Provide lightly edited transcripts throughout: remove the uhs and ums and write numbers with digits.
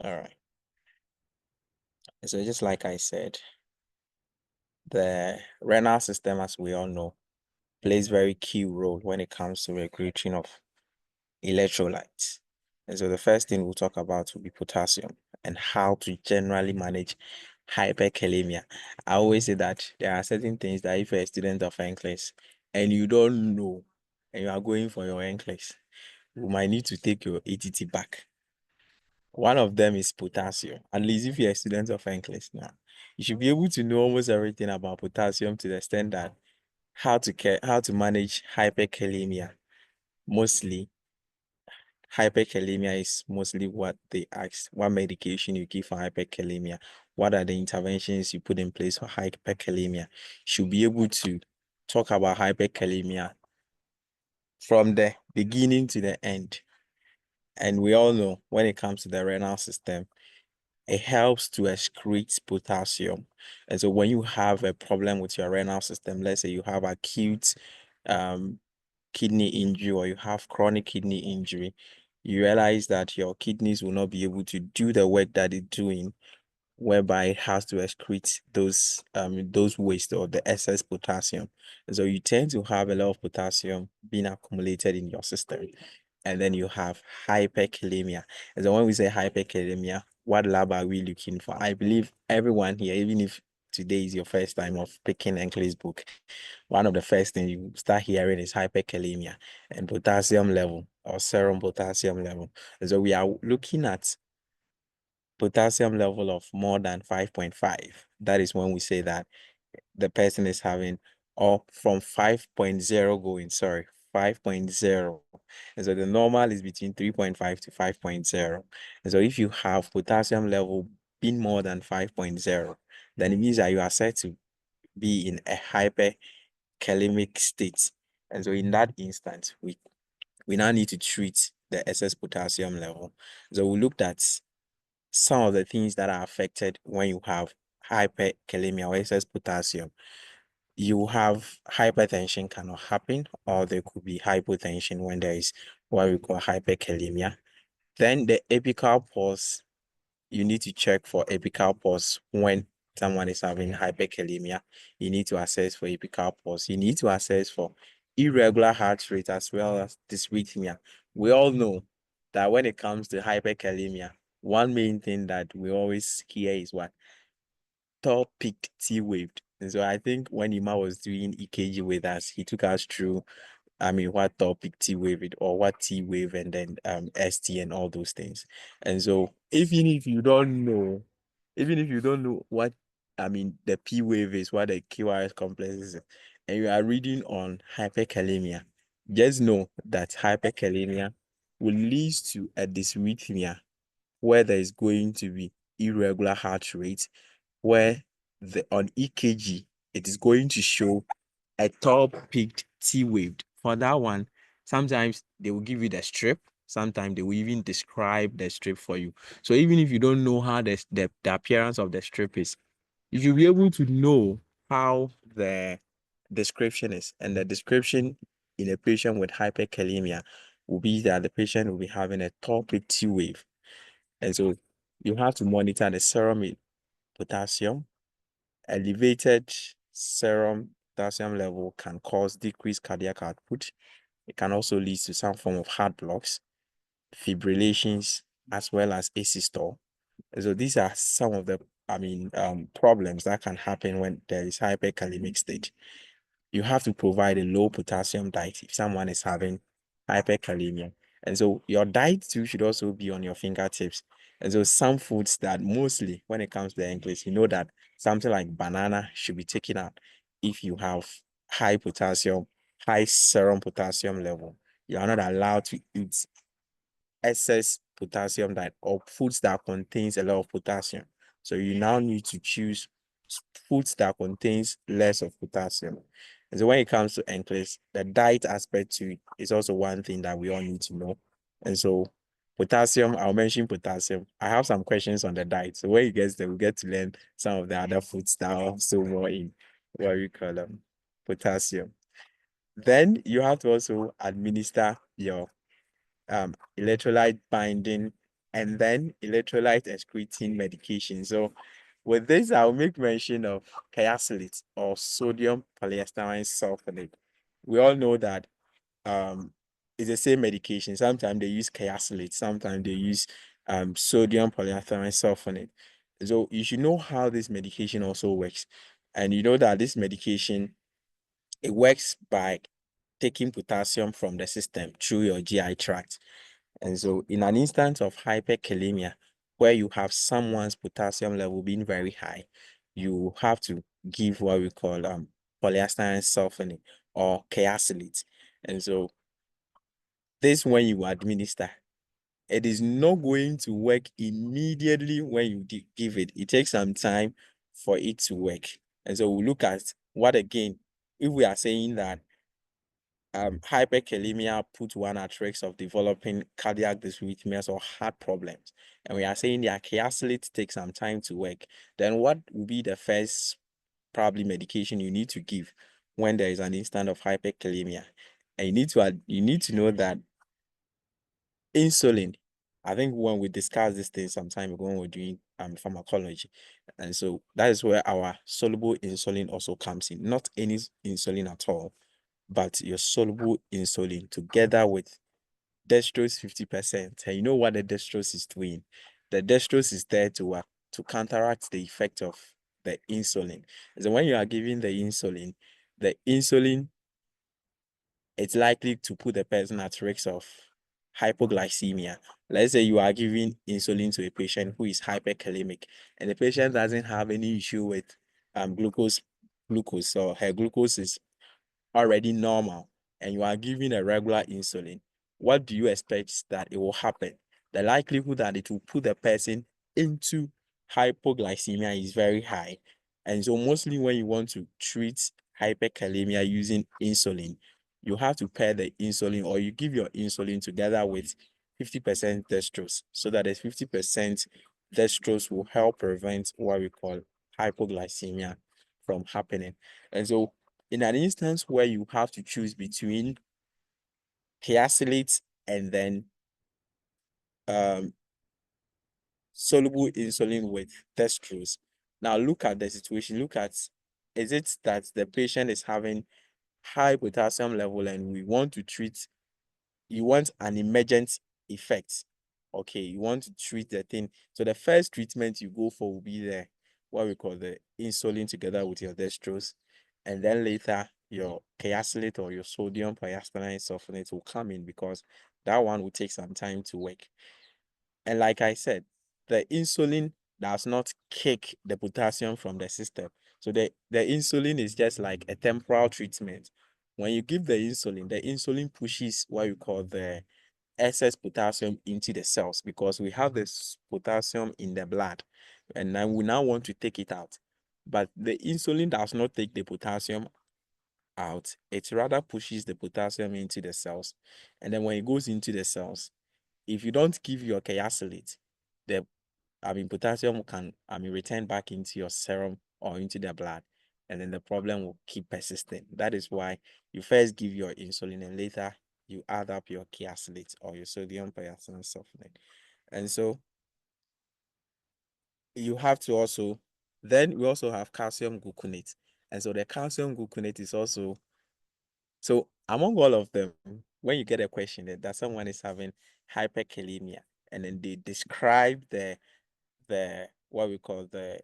All right. So just like I said, the renal system, as we all know, plays very key role when it comes to regulating of electrolytes. And so the first thing we'll talk about will be potassium and how to generally manage hyperkalemia. I always say that there are certain things that if you're a student of NCLEX and you don't know and you are going for your NCLEX, you might need to take your ATT back. One of them is potassium. At least if you're a student of NCLEX now, you should be able to know almost everything about potassium to the extent that how to manage hyperkalemia. Mostly hyperkalemia is mostly what they ask, what medication you give for hyperkalemia, what are the interventions you put in place for hyperkalemia. Should be able to talk about hyperkalemia from the beginning to the end. And we all know when it comes to the renal system, it helps to excrete potassium. And so when you have a problem with your renal system, let's say you have acute kidney injury or you have chronic kidney injury, you realize that your kidneys will not be able to do the work that it's doing, whereby it has to excrete those waste or the excess potassium. And so you tend to have a lot of potassium being accumulated in your system. And then you have hyperkalemia. And so when we say hyperkalemia, what lab are we looking for? I believe everyone here, even if today is your first time of picking Enclave's book, one of the first things you start hearing is hyperkalemia and potassium level or serum potassium level. And so we are looking at potassium level of more than 5.5. That is when we say that the person is having, or from 5.0 going, sorry, 5.0. And so the normal is between 3.5 to 5.0. And so if you have potassium level being more than 5.0, then it means that you are set to be in a hyperkalemic state. And so in that instance, we now need to treat the excess potassium level. So we looked at some of the things that are affected when you have hyperkalemia or excess potassium. You have hypertension cannot happen, or there could be hypotension when there is what we call hyperkalemia. Then the apical pulse, you need to check for apical pulse when someone is having hyperkalemia. You need to assess for apical pulse. You need to assess for irregular heart rate as well as dysrhythmia. We all know that when it comes to hyperkalemia, one main thing that we always hear is what? Top peaked T waved. And so I think when Ima was doing EKG with us, he took us through, what topic T wave it or what T wave and then ST and all those things. And so even if you don't know what the P wave is, what the QRS complex is, and you are reading on hyperkalemia, just know that hyperkalemia will lead to a dysrhythmia where there is going to be irregular heart rate, where on EKG it is going to show a top peaked T wave. For that one, sometimes they will give you the strip. Sometimes they will even describe the strip for you. So even if you don't know how the appearance of the strip is, you should be able to know how the description is. And the description in a patient with hyperkalemia will be that the patient will be having a top peaked T wave. And so you have to monitor the serum potassium. Elevated serum potassium level can cause decreased cardiac output. It can also lead to some form of heart blocks, fibrillations, as well as asystole. So these are some of the problems that can happen when there is hyperkalemic state. You have to provide a low potassium diet if someone is having hyperkalemia. And so your diet too should also be on your fingertips. And so some foods that mostly when it comes to the English, you know that something like banana should be taken out if you have high potassium, high serum potassium level. You are not allowed to eat excess potassium diet or foods that contains a lot of potassium. So you now need to choose foods that contains less of potassium. And so when it comes to NCLEX, the diet aspect to it is also one thing that we all need to know. And so potassium, I'll mention potassium. I have some questions on the diet. So when you get there, we'll get to learn some of the other foods that are also more in what we call potassium. Then you have to also administer your electrolyte binding and then electrolyte excreting medication. So with this, I'll make mention of chiacylate or sodium polyestyrene sulfonate. We all know that it's the same medication. Sometimes they use chiacylate, sometimes they use sodium polyethylene sulfonate. So you should know how this medication also works. And you know that this medication, it works by taking potassium from the system through your GI tract. And so in an instance of hyperkalemia, where you have someone's potassium level being very high, you have to give what we call polyestyrene sulfonate or chiacylate. And so this, when you administer, it is not going to work immediately when you give it. It takes some time for it to work. And so we look at what, again, if we are saying that hyperkalemia put one at risk of developing cardiac dysrhythmias or heart problems, and we are saying that chiacylate takes some time to work, then what will be the first probably medication you need to give when there is an instant of hyperkalemia? And you need to know that insulin, I think when we discussed this thing some time ago when we were doing pharmacology, and so that is where our soluble insulin also comes in. Not any insulin at all, but your soluble insulin together with dextrose 50%. And you know what the dextrose is doing? The dextrose is there to counteract the effect of the insulin. So when you are giving the insulin, it's likely to put the person at risk of hypoglycemia. Let's say you are giving insulin to a patient who is hyperkalemic, and the patient doesn't have any issue with glucose, or her glucose is already normal, and you are giving a regular insulin. What do you expect that it will happen? The likelihood that it will put the person into hypoglycemia is very high. And so mostly when you want to treat hyperkalemia using insulin, you have to pair the insulin, or you give your insulin together with 50% dextrose, so that the 50% dextrose will help prevent what we call hypoglycemia from happening. And so in an instance where you have to choose between chiacylate and then soluble insulin with dextrose, now look at the situation. Look at, is it that the patient is having high potassium level and we want to treat, you want an emergent effect. Okay, you want to treat the thing. So the first treatment you go for will be the what we call the insulin together with your dextrose, and then later your chiacylate or your sodium polyestyrene sulfonate will come in, because that one will take some time to work. And like I said, the insulin does not kick the potassium from the system. So the insulin is just like a temporal treatment. When you give the insulin pushes what you call the excess potassium into the cells, because we have this potassium in the blood, and now we want to take it out. But the insulin does not take the potassium out. It rather pushes the potassium into the cells. And then when it goes into the cells, if you don't give your chiacylate, the potassium can return back into your serum or into the blood, and then the problem will keep persisting. That is why you first give your insulin and later you add up your chiacylate or your sodium polyethylene sulfonate. And so you have to also, then we also have calcium gluconate. And so the calcium gluconate is also, so among all of them, when you get a question that someone is having hyperkalemia, and then they describe the what we call the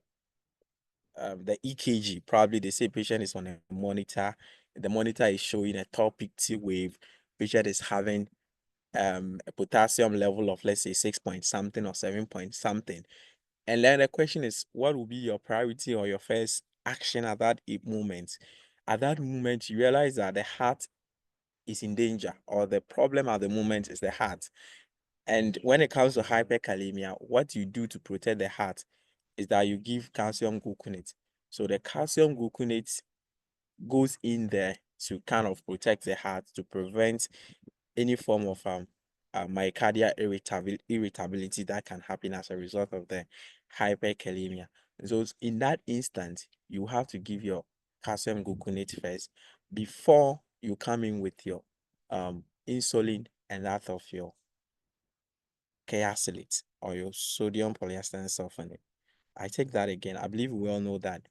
EKG, probably they say patient is on a monitor, the monitor is showing a tau peak T wave, patient is having a potassium level of, let's say, 6 point something or 7 point something. And then the question is, what will be your priority or your first action at that moment? At that moment, you realize that the heart is in danger, or the problem at the moment is the heart. And when it comes to hyperkalemia, what you do to protect the heart is that you give calcium gluconate. So the calcium gluconate goes in there to kind of protect the heart, to prevent any form of myocardial irritability that can happen as a result of the hyperkalemia. So in that instant, you have to give your calcium gluconate first before you come in with your insulin and that of your chiacylate or your sodium polyester sulfonate. I take that again. I believe we all know that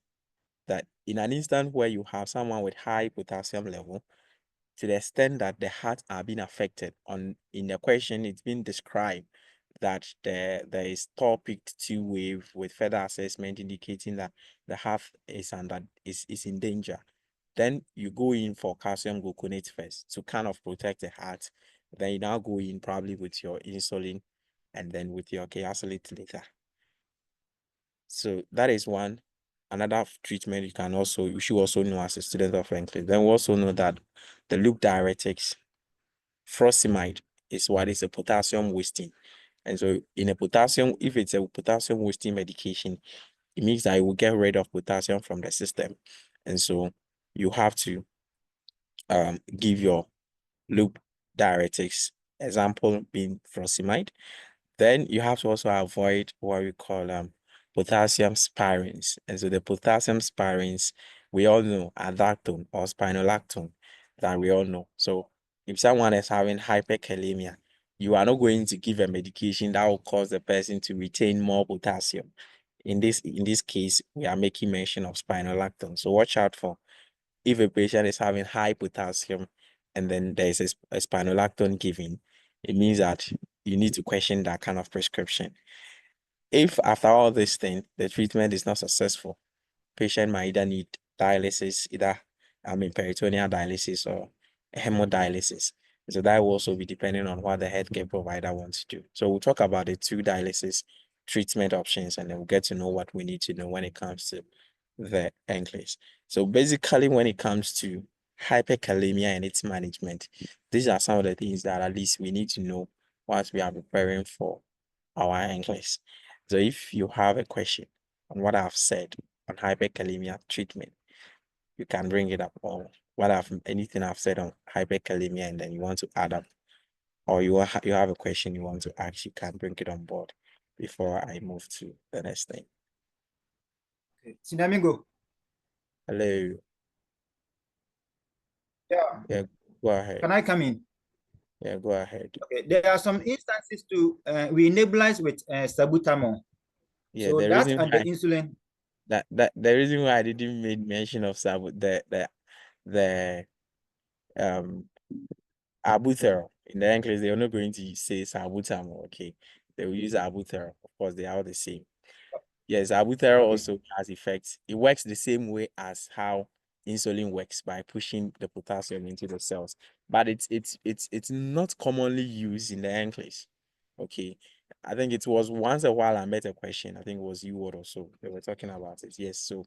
in an instant where you have someone with high potassium level, to the extent that the heart are being affected, in the question it's been described that there is topic 2 wave with further assessment indicating that the heart is in danger. Then you go in for calcium gluconate first to kind of protect the heart. Then you now go in probably with your insulin and then with your chiacylate later. So that is one. Another treatment you should also know as a student of NCLEX. Then we also know that the loop diuretics, furosemide, is what is a potassium wasting. And so if it's a potassium wasting medication, it means that it will get rid of potassium from the system. And so you have to give your loop diuretics, example being furosemide. Then you have to also avoid what we call potassium spirins. And so the potassium spirins, we all know, adactone or spironolactone, that we all know. So if someone is having hyperkalemia, you are not going to give a medication that will cause the person to retain more potassium. In this case, we are making mention of spironolactone. So watch out for if a patient is having high potassium and then there is a spironolactone given, it means that you need to question that kind of prescription. If after all this thing, the treatment is not successful, patient might either need dialysis, peritoneal dialysis or hemodialysis. So that will also be depending on what the healthcare provider wants to do. So we'll talk about the 2 dialysis treatment options and then we'll get to know what we need to know when it comes to the NCLEX. So basically, when it comes to hyperkalemia and its management, these are some of the things that at least we need to know once we are preparing for our NCLEX. So if you have a question on what I've said on hyperkalemia treatment, you can bring it up, or anything I've said on hyperkalemia and then you want to add up, or you have a question you want to ask, you can bring it on board before I move to the next thing. Okay. Sinamingo. Hello. Yeah, go ahead. Can I come in? Yeah, go ahead. Okay, there are some instances we nebulize with salbutamol. Yeah, so the that reason and the insulin. that the reason why I didn't make mention of the albuterol in the NCLEX, they are not going to say salbutamol. Okay, they will use albuterol. Of course, they are the same. Yes, albuterol also has effects. It works the same way as how insulin works by pushing the potassium into the cells, but it's not commonly used in the NCLEX. Okay, I think it was once a while I met a question. I think it was you or so they were talking about it. Yes, so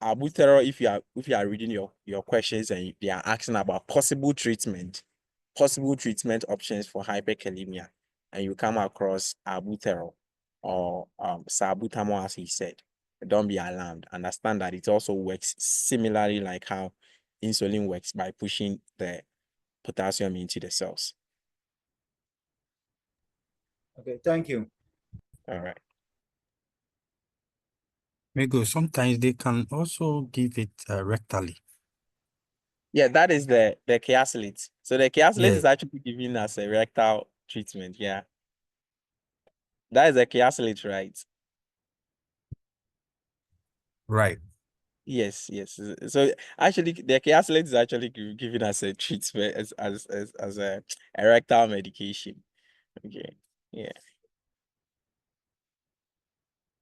albuterol, if you are reading your questions and they are asking about possible treatment options for hyperkalemia, and you come across albuterol or salbutamol, as he said, don't be alarmed. Understand that it also works similarly like how insulin works by pushing the potassium into the cells. Okay, thank you. All right. Migo, sometimes they can also give it rectally. Yeah, that is the chiacylate. So the chiacylate is Yeah. actually given as a rectal treatment. Yeah. That is a chiacylate, right? Right. Yes. So actually, the chiacylate is actually given as a treatment as a rectal medication. Okay. Yeah.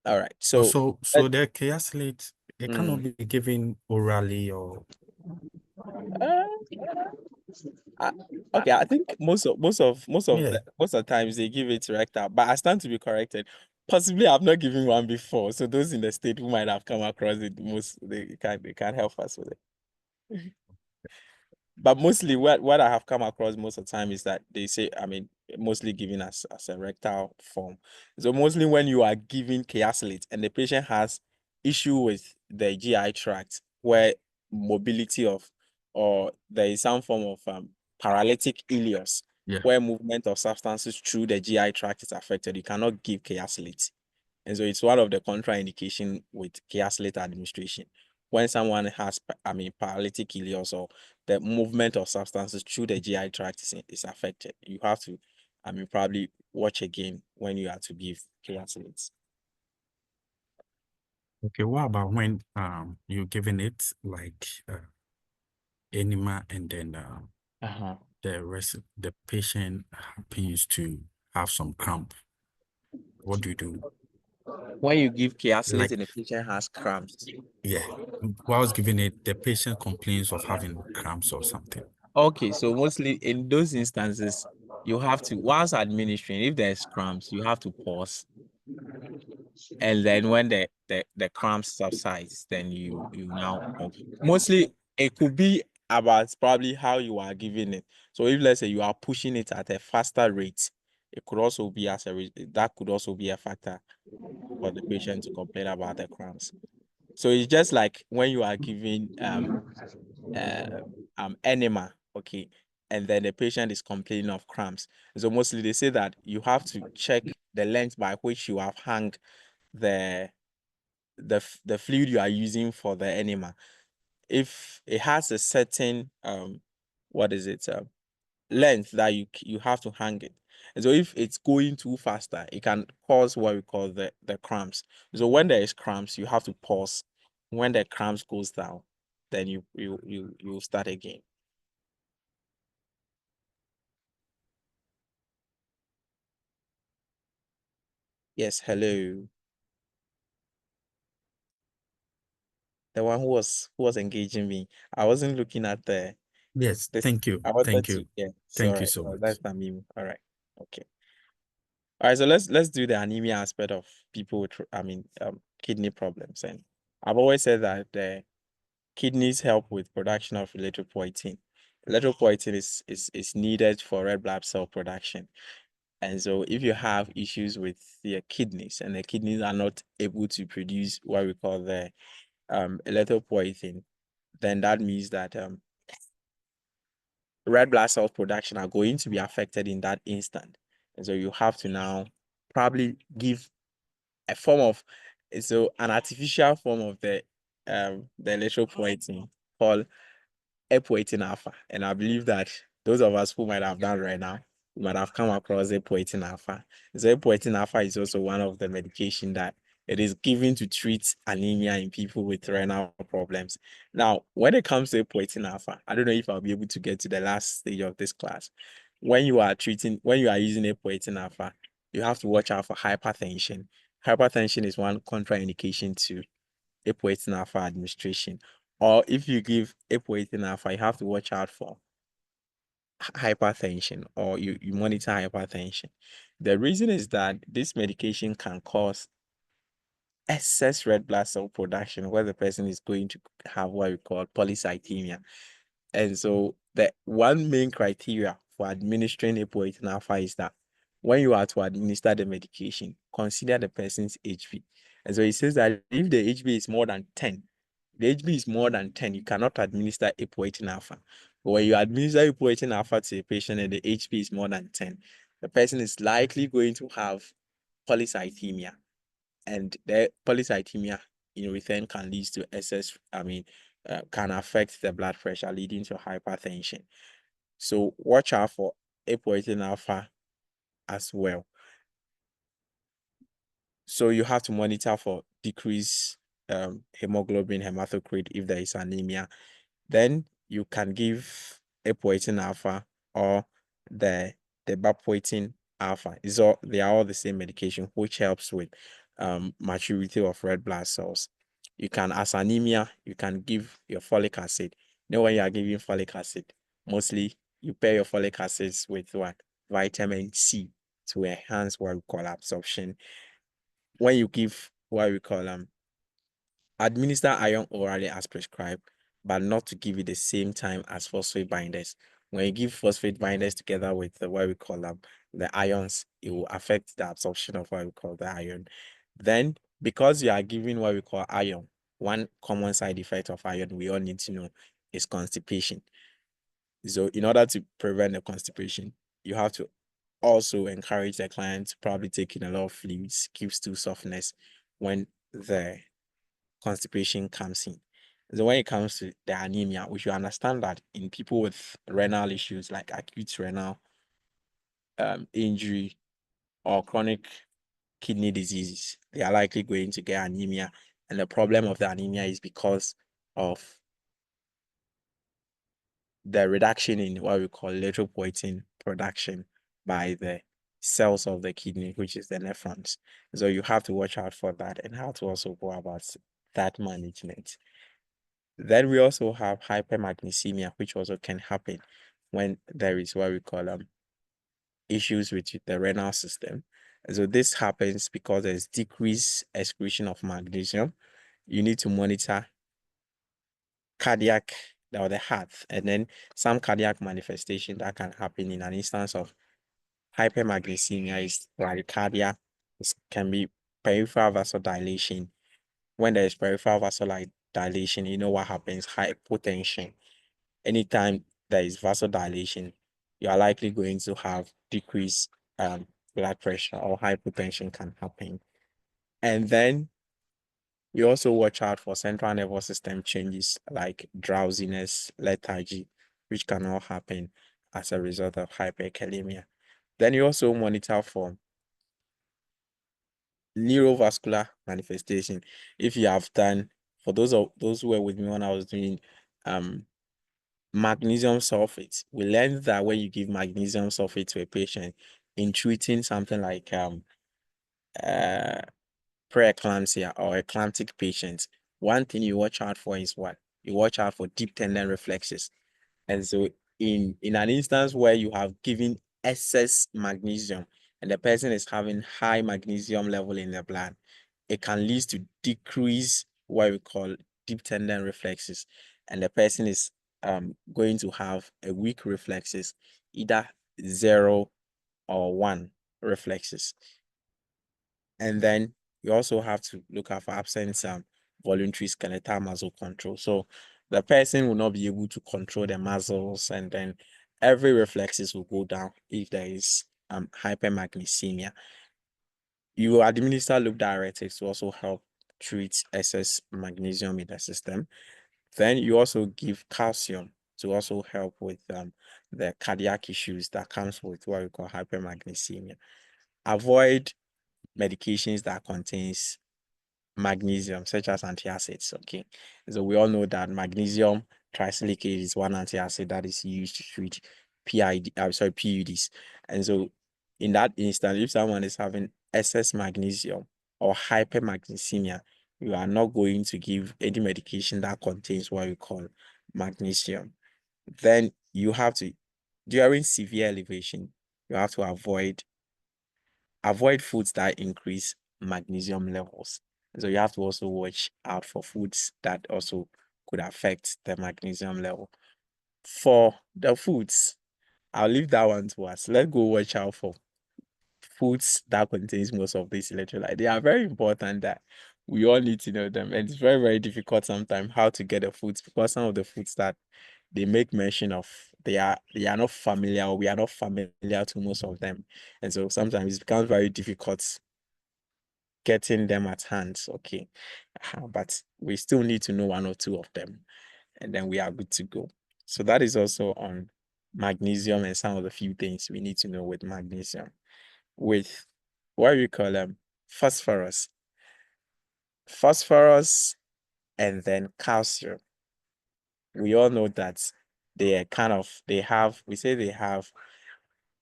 All right. So the chiacylate, it cannot be given orally or. Okay, I think most of Yeah. the times they give it rectal, but I stand to be corrected. Possibly I've not given one before, so those in the state who might have come across it they can help us with it. But mostly what I have come across most of the time is that they say, mostly given as a rectal form. So mostly when you are giving chiacylate and the patient has issue with the GI tract where mobility or there is some form of paralytic ileus, where movement of substances through the GI tract is affected, you cannot give chiacylate. And so it's one of the contraindication with chiacylate administration. When someone has, paralytic ileus or the movement of substances through the GI tract is affected, you have to probably watch again when you are to give creatinate. Okay, what about when you're giving it like Anemia and then the patient happens to have some cramp? What do you do? When you give creatinate Like, and the patient has cramps. yeah, while I was giving it, the patient complains of having cramps or something. Okay, so mostly in those instances, you have to, once administering, if there's cramps, you have to pause. And then when the cramps subsides, then you now mostly it could be about probably how you are giving it. So if let's say you are pushing it at a faster rate, it could also be that could also be a factor for the patient to complain about the cramps. So it's just like when you are giving enema, okay, and then the patient is complaining of cramps. So mostly they say that you have to check the length by which you have hung the the fluid you are using for the enema. If it has a certain what is it length that you have to hang it. And so if it's going too faster, it can cause what we call the cramps. So when there is cramps, you have to pause. When the cramps goes down, then you start again. Yes, hello. The one who was engaging me. I wasn't looking at Yes, this. thank you. I wanted Thank to, you. yeah. Thank you Sorry. so much. That's not me. All right. Okay. All right, so let's do the anemia aspect of people with kidney problems. And I've always said that the kidneys help with production of erythropoietin. Erythropoietin is needed for red blood cell production. And so if you have issues with your kidneys and the kidneys are not able to produce what we call the erythropoietin, then that means that red blood cell production are going to be affected in that instant. And so you have to now probably give a form of, so an artificial form of the erythropoietin called epoetin alpha. And I believe that those of us who might have done right now, we might have come across epoetin alpha. So epoetin alpha is also one of the medication that it is given to treat anemia in people with renal problems. Now, when it comes to epoetin alpha, I don't know if I'll be able to get to the last stage of this class. When you are using epoetin alpha, you have to watch out for hypertension. Hypertension is one contraindication to epoetin alpha administration. Or if you give epoetin alpha, you have to watch out for hypertension, or you monitor hypertension. The reason is that this medication can cause excess red blood cell production where the person is going to have what we call polycythemia. And so the one main criteria for administering epoetin alpha is that when you are to administer the medication, consider the person's HB. And so it says that if the HB is more than 10, the HB is more than 10, you cannot administer epoetin alpha. But when you administer epoetin alpha to a patient and the HB is more than 10, the person is likely going to have polycythemia. And the polycythemia in return can lead to excess, can affect the blood pressure, leading to hypertension. So watch out for epoetin alpha as well. So you have to monitor for decreased hemoglobin, hematocrit if there is anemia. Then you can give epoetin alpha or the bapoetin alpha. They are all the same medication, which helps with maturity of red blood cells. You can, as anemia, you can give your folic acid. Now, when you are giving folic acid, mostly you pair your folic acids with what? Vitamin C to enhance what we call absorption. When you give what we call administer iron orally as prescribed, but not to give it the same time as phosphate binders. When you give phosphate binders together with what we call the ions, it will affect the absorption of what we call the iron. Then, because you are giving what we call iron, one common side effect of iron we all need to know is constipation. So, in order to prevent the constipation, you have to also encourage the client to probably take in a lot of fluids, keep stool softness when the constipation comes in. So when it comes to the anemia, we should understand that in people with renal issues like acute renal injury or chronic kidney diseases, they are likely going to get anemia. And the problem of the anemia is because of the reduction in what we call erythropoietin production by the cells of the kidney, which is the nephrons. So you have to watch out for that and how to also go about that management. Then we also have hypermagnesemia, which also can happen when there is what we call issues with the renal system. So this happens because there's decreased excretion of magnesium. You need to monitor cardiac or the heart, and then some cardiac manifestation that can happen in an instance of hypermagnesemia is bradycardia. It can be peripheral vasodilation. When there is peripheral vasodilation, you know what happens? Hypotension. Anytime there is vasodilation, you are likely going to have decreased blood pressure, or hypotension can happen. And then you also watch out for central nervous system changes like drowsiness, lethargy, which can all happen as a result of hyperkalemia. Then you also monitor for neurovascular manifestation. If you have done, for those who were with me when I was doing magnesium sulfate, we learned that when you give magnesium sulfate to a patient in treating something like preeclampsia or eclamptic patients, one thing you watch out for is what? You watch out for deep tendon reflexes. And so in an instance where you have given excess magnesium and the person is having high magnesium level in the blood, it can lead to decrease what we call deep tendon reflexes. And the person is going to have a weak reflexes, either 0 or 1 reflexes. And then you also have to look out for absent voluntary skeletal muscle control. So the person will not be able to control the muscles, and then every reflexes will go down if there is hypermagnesemia. You administer loop diuretics to also help treat excess magnesium in the system. Then you also give calcium to also help with the cardiac issues that comes with what we call hypermagnesemia. Avoid medications that contains magnesium, such as antacids. Okay, so we all know that magnesium trisilicate is one antacid that is used to treat PUDs. And so in that instance, if someone is having excess magnesium or hypermagnesemia, you are not going to give any medication that contains what we call magnesium. Then you have to, during severe elevation, you have to avoid foods that increase magnesium levels. So you have to also watch out for foods that also could affect the magnesium level. For the foods, I'll leave that one to us. Let's go watch out for foods that contains most of these electrolytes. They are very important that we all need to know them. And it's very, very difficult sometimes how to get the foods, because some of the foods that they make mention of, they are not familiar, or we are not familiar to most of them. And so sometimes it becomes very difficult getting them at hand. Okay. But we still need to know one or two of them, and then we are good to go. So that is also on magnesium and some of the few things we need to know with magnesium. With what we call phosphorus. Phosphorus and then calcium. We all know that they are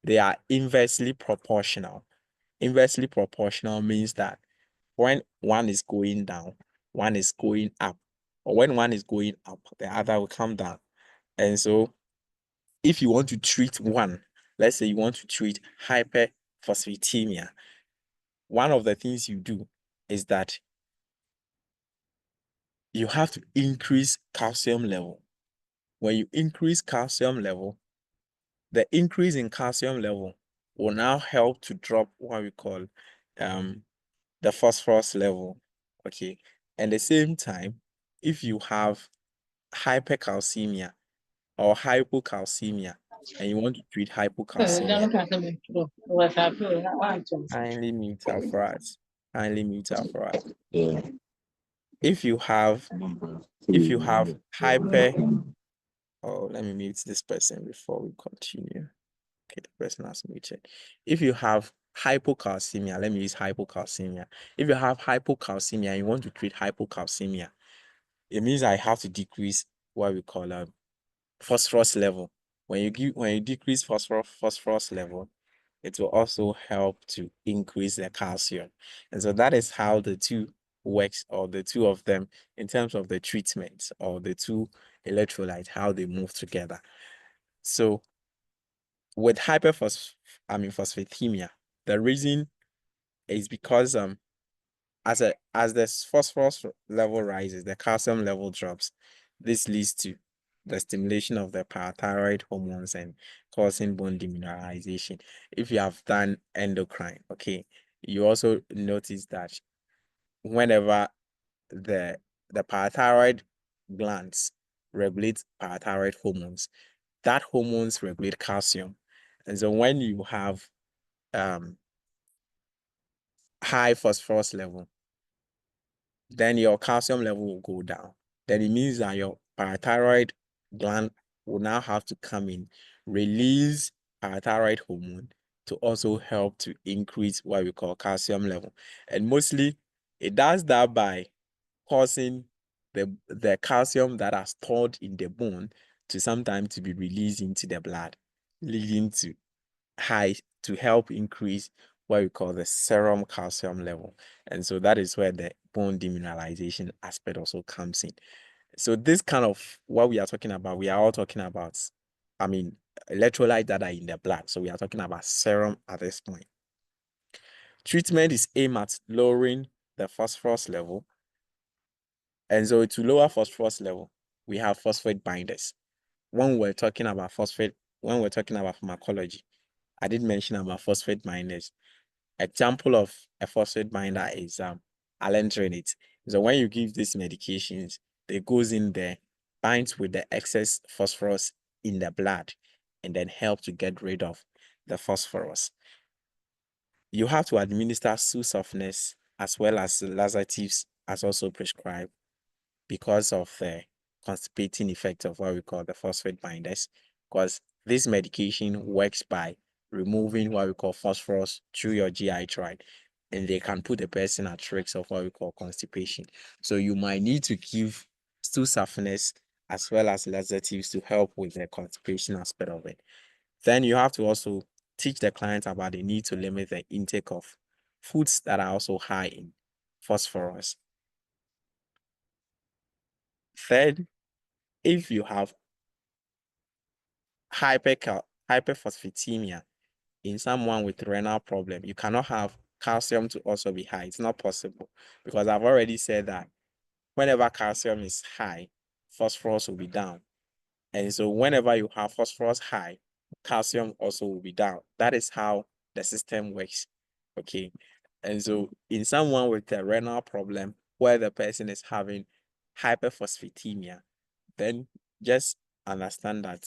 they are inversely proportional. Inversely proportional means that when one is going down, one is going up, or when one is going up, the other will come down. And so if you want to treat one, let's say you want to treat hyperphosphatemia, one of the things you do is that you have to increase calcium level. When you increase calcium level, the increase in calcium level will now help to drop what we call the phosphorus level. Okay. At the same time, if you have hypercalcemia or hypocalcemia and you want to treat hypocalcemia, kindly mute her for us. Kindly mute her for us. If you have hyper, oh, let me mute this person before we continue. Okay, the person has muted. If you have hypocalcemia, let me use hypocalcemia. If you have hypocalcemia and you want to treat hypocalcemia, it means I have to decrease what we call phosphorus level. When you decrease phosphorus level, it will also help to increase the calcium. And so that is how the two works, or the two of them, in terms of the treatment, or the two electrolytes, how they move together. So with phosphatemia, the reason is because as the phosphorus level rises, the calcium level drops. This leads to the stimulation of the parathyroid hormones and causing bone demineralization. If you have done endocrine, okay, you also notice that whenever the parathyroid glands regulate parathyroid hormones, that hormones regulate calcium. And so when you have high phosphorus level, then your calcium level will go down. Then it means that your parathyroid gland will now have to come in, release parathyroid hormone to also help to increase what we call calcium level. And mostly it does that by causing the calcium that are stored in the bone to sometimes to be released into the blood, leading to help increase what we call the serum calcium level. And so that is where the bone demineralization aspect also comes in. So this kind of what we are talking about, we are all talking about, electrolytes that are in the blood. So we are talking about serum at this point. Treatment is aimed at lowering the phosphorus level. And so to lower phosphorus level, we have phosphate binders. When we're talking about pharmacology, I did mention about phosphate binders. Example of a phosphate binder is alendronate. So when you give these medications, it goes in there, binds with the excess phosphorus in the blood, and then help to get rid of the phosphorus. You have to administer soothsofteners as well as laxatives as also prescribed because of the constipating effect of what we call the phosphate binders, because this medication works by removing what we call phosphorus through your GI tract, and they can put the person at risk of what we call constipation. So you might need to give stool softeners as well as laxatives to help with the constipation aspect of it. Then you have to also teach the client about the need to limit the intake of foods that are also high in phosphorus. Third, if you have hyperphosphatemia in someone with renal problem, you cannot have calcium to also be high. It's not possible, because I've already said that whenever calcium is high, phosphorus will be down. And so whenever you have phosphorus high, calcium also will be down. That is how the system works. Okay. And so in someone with a renal problem where the person is having hyperphosphatemia, then just understand that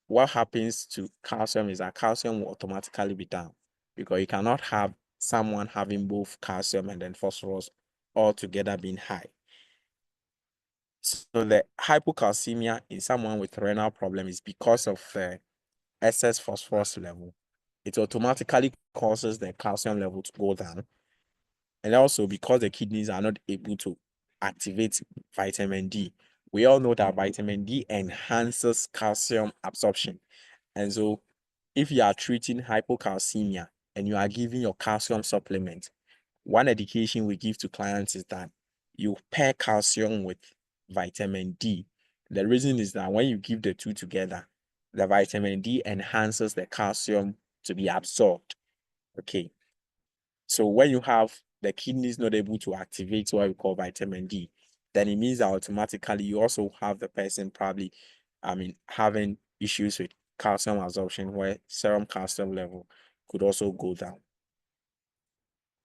what happens to calcium is that calcium will automatically be down, because you cannot have someone having both calcium and then phosphorus all together being high. So the hypocalcemia in someone with renal problem is because of the excess phosphorus level. It automatically causes the calcium level to go down. And also because the kidneys are not able to activate vitamin D. We all know that vitamin D enhances calcium absorption. And so if you are treating hypocalcemia and you are giving your calcium supplement, one education we give to clients is that you pair calcium with vitamin D. The reason is that when you give the two together, the vitamin D enhances the calcium to be absorbed. Okay. So when you have the kidneys not able to activate what we call vitamin D, then it means that automatically you also have the person probably, having issues with calcium absorption, where serum calcium level could also go down.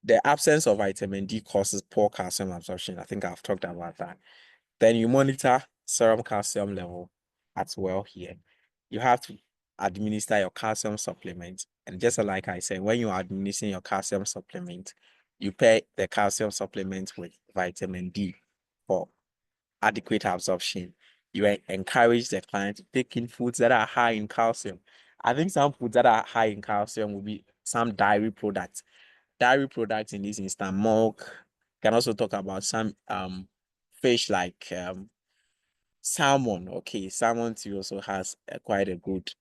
The absence of vitamin D causes poor calcium absorption. I think I've talked about that. Then you monitor serum calcium level as well here. You have to administer your calcium supplement. And just like I said, when you are administering your calcium supplement, you pair the calcium supplement with vitamin D for adequate absorption. You encourage the client to take in foods that are high in calcium. I think some foods that are high in calcium will be some dairy products. Dairy products in this instance, milk. Can also talk about some fish like salmon. Okay, salmon too also has quite a good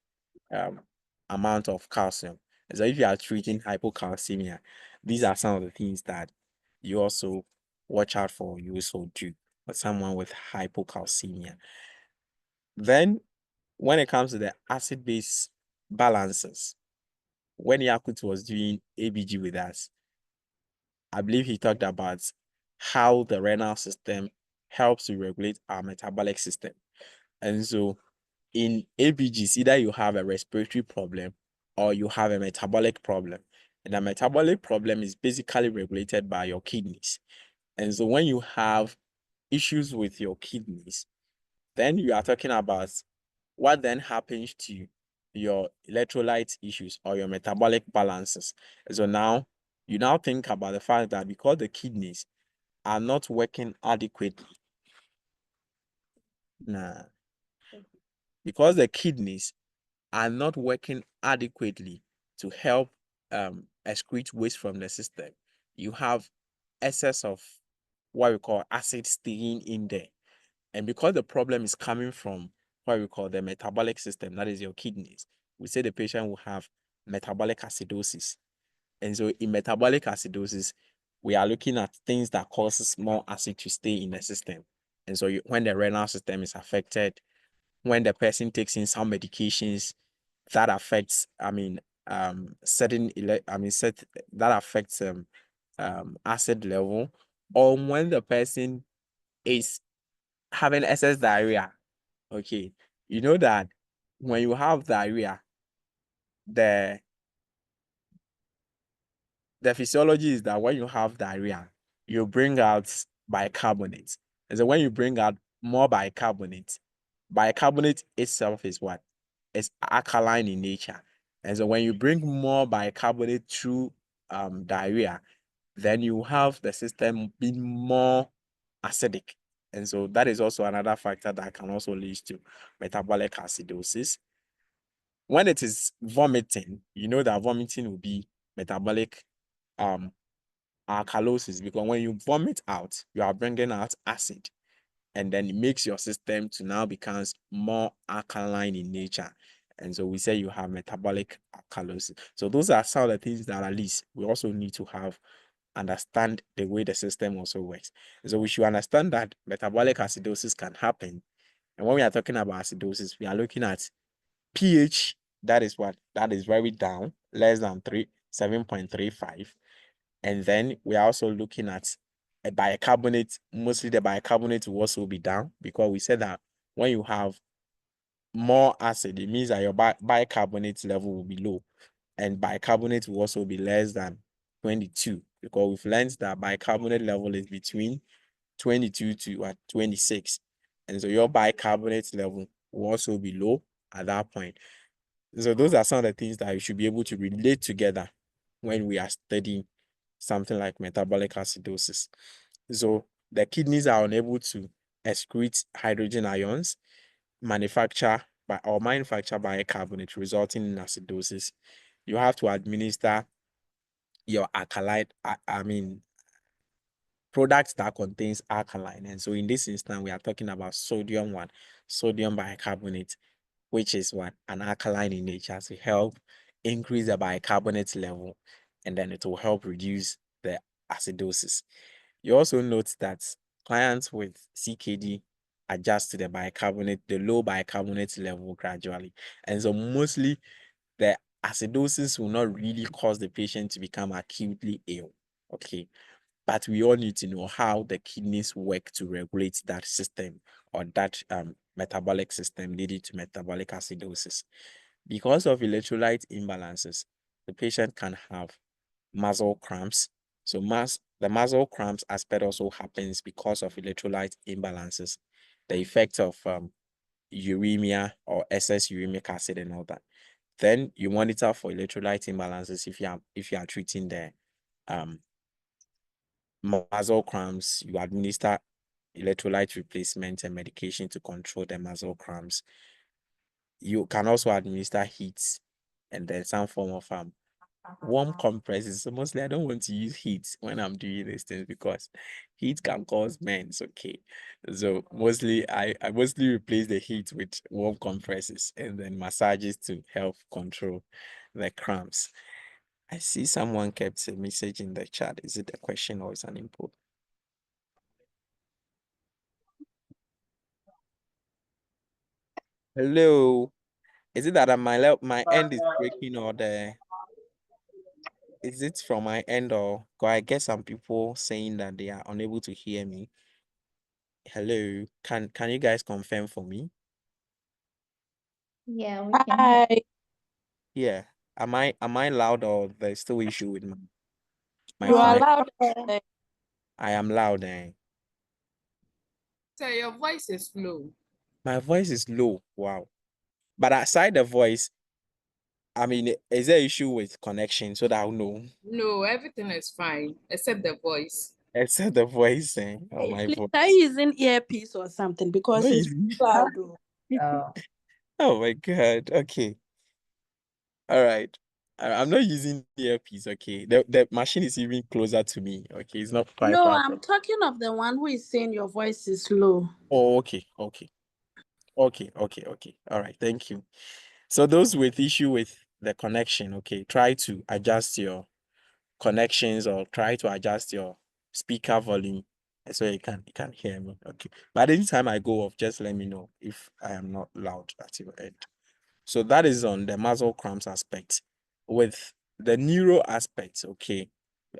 amount of calcium. So if you are treating hypocalcemia, these are some of the things that you also watch out for. You also do for someone with hypocalcemia. Then, when it comes to the acid-base balances, when Yakut was doing ABG with us, I believe he talked about how the renal system helps to regulate our metabolic system. And so in ABGs, either you have a respiratory problem or you have a metabolic problem. And the metabolic problem is basically regulated by your kidneys. And so when you have issues with your kidneys, then you are talking about what then happens to your electrolyte issues or your metabolic balances. So now you now think about the fact that because the kidneys are not working adequately, because the kidneys are not working adequately to help excrete waste from the system, you have excess of what we call acid staying in there. And because the problem is coming from what we call the metabolic system, that is your kidneys, we say the patient will have metabolic acidosis. And so in metabolic acidosis, we are looking at things that causes more acid to stay in the system. And so when the renal system is affected, when the person takes in some medications that affects, that affects acid level, or when the person is having excess diarrhea. Okay, you know that when you have diarrhea, the physiology is that when you have diarrhea, you bring out bicarbonate. And so when you bring out more bicarbonate itself is what? It's alkaline in nature. And so when you bring more bicarbonate through diarrhea, then you have the system being more acidic. And so that is also another factor that can also lead to metabolic acidosis. When it is vomiting, you know that vomiting will be metabolic alkalosis, because when you vomit out, you are bringing out acid, and then it makes your system to now becomes more alkaline in nature. And so we say you have metabolic alkalosis. So those are some of the things that at least we also need to understand the way the system also works. So we should understand that metabolic acidosis can happen. And when we are talking about acidosis, we are looking at pH, that is very down, less than 7.35. And then we are also looking at a bicarbonate. Mostly the bicarbonate will also be down, because we said that when you have more acid, it means that your bicarbonate level will be low, and bicarbonate will also be less than 22, because we've learned that bicarbonate level is between 22 to 26. And so your bicarbonate level will also be low at that point. So those are some of the things that you should be able to relate together when we are studying something like metabolic acidosis. So the kidneys are unable to excrete hydrogen ions, manufacture bicarbonate, resulting in acidosis. You have to administer your alkaline, products that contains alkaline. And so in this instance, we are talking about sodium bicarbonate, which is what? An alkaline in nature, to help increase the bicarbonate level, and then it will help reduce the acidosis. You also note that clients with CKD adjust to the low bicarbonate level gradually. And so mostly the acidosis will not really cause the patient to become acutely ill. Okay. But we all need to know how the kidneys work to regulate that system, or that metabolic system leading to metabolic acidosis. Because of electrolyte imbalances, the patient can have muscle cramps. So the muscle cramps aspect also happens because of electrolyte imbalances, the effect of uremia or excess uremic acid and all that. Then you monitor for electrolyte imbalances if you are treating the muscle cramps. You administer electrolyte replacement and medication to control the muscle cramps. You can also administer heat and then some form of warm compresses. So mostly I don't want to use heat when I'm doing these things because heat can cause burns. Okay. So mostly I mostly replace the heat with warm compresses and then massages to help control the cramps. I see someone kept a message in the chat. Is it a question or is an input? Hello. Is it that my end is breaking or is it from my end or I get some people saying that they are unable to hear me? Hello. Can you guys confirm for me? Yeah, we can hear. Hi. Yeah. Am I loud or there's still issue with my You are connection? loud. I am loud, eh? So your voice is low. My voice is low. Wow. But aside the voice, I mean, is there issue with connection so that I'll know? No, everything is fine except the voice. Except the voice, eh? Oh, Hey, my please, voice. are you using earpiece or something? Because Not it's easy. loud. Oh. Oh, Oh my God. Okay. All right. I'm not using the earpiece. Okay. The machine is even closer to me. Okay. It's not quite No, far. I'm talking of the one who is saying your voice is low. Oh, okay. Okay. Okay. Okay. Okay. All right. Thank you. So those with issue with the connection, okay, try to adjust your connections or try to adjust your speaker volume so you can hear me. Okay. But anytime I go off, just let me know if I am not loud at your end. So that is on the muscle cramps aspect. With the neuro aspect, okay.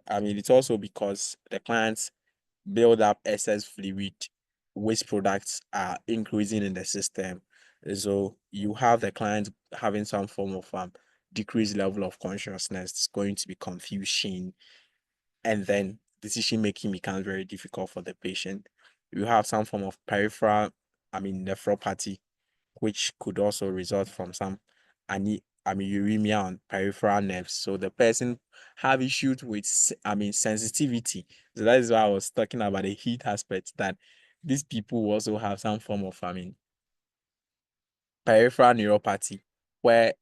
I mean, it's also because the clients build up excess fluid, waste products are increasing in the system. So you have the client having some form of decreased level of consciousness. It's going to be confusion, and then decision making becomes very difficult for the patient. You have some form of peripheral, nephropathy, which could also result from some uremia on peripheral nerves. So the person have issues with sensitivity. So that is why I was talking about the heat aspect, that these people also have some form of peripheral neuropathy, where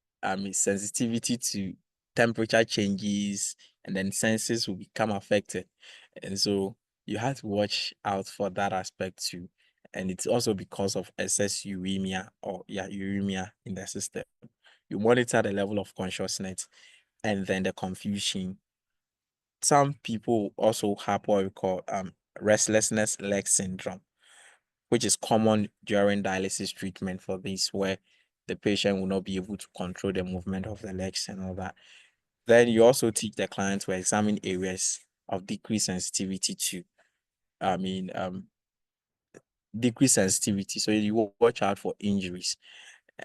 sensitivity to temperature changes and then senses will become affected. And so you have to watch out for that aspect too. And it's also because of excess uremia uremia in the system. You monitor the level of consciousness and then the confusion. Some people also have what we call restlessness leg syndrome, which is common during dialysis treatment for this, where the patient will not be able to control the movement of the legs and all that. Then you also teach the client to examine areas of decreased sensitivity to, I mean, decreased sensitivity. So you watch out for injuries.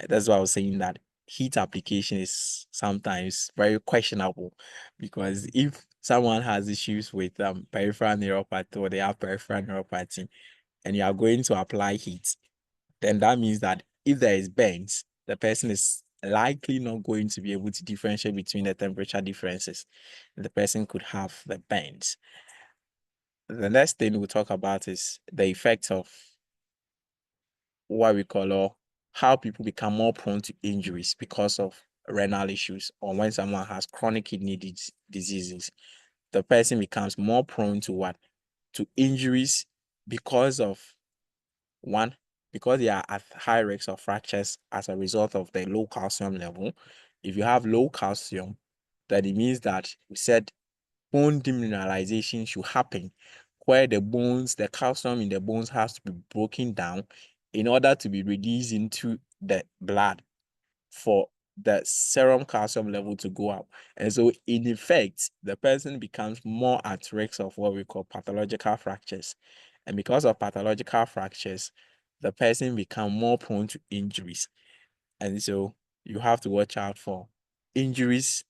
That's why I was saying that heat application is sometimes very questionable, because if someone has issues with peripheral neuropathy or they have peripheral neuropathy and you are going to apply heat, then that means that if there is burns, the person is likely not going to be able to differentiate between the temperature differences. The person could have the burns. The next thing we'll talk about is the effect of what we call, or how people become more prone to injuries because of renal issues, or when someone has chronic kidney diseases, the person becomes more prone to what? To injuries because of one, because they are at high risk of fractures as a result of the low calcium level. If you have low calcium, then it means that we said bone demineralization should happen, where the calcium in the bones has to be broken down in order to be released into the blood for the serum calcium level to go up. And so in effect, the person becomes more at risk of what we call pathological fractures. And because of pathological fractures, the person become more prone to injuries. And so you have to watch out for injuries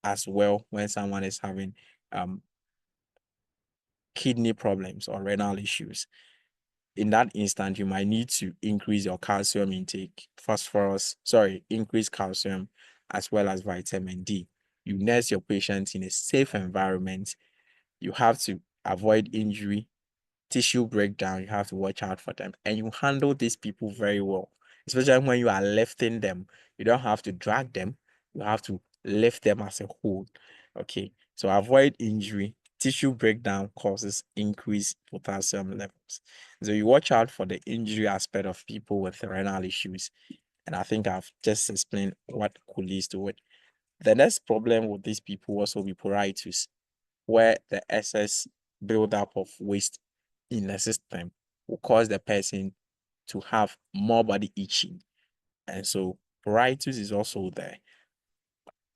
as well when someone is having kidney problems or renal issues. In that instant, you might need to increase your calcium intake, increase calcium as well as vitamin D. You nurse your patients in a safe environment. You have to avoid injury, tissue breakdown. You have to watch out for them. And you handle these people very well, especially when you are lifting them. You don't have to drag them. You have to lift them as a whole. Okay, so avoid injury. Tissue breakdown causes increased potassium levels. So you watch out for the injury aspect of people with renal issues. And I think I've just explained what could lead to it. The next problem with these people also be pruritus, where the excess buildup of waste in the system will cause the person to have more body itching. And so pruritus is also there.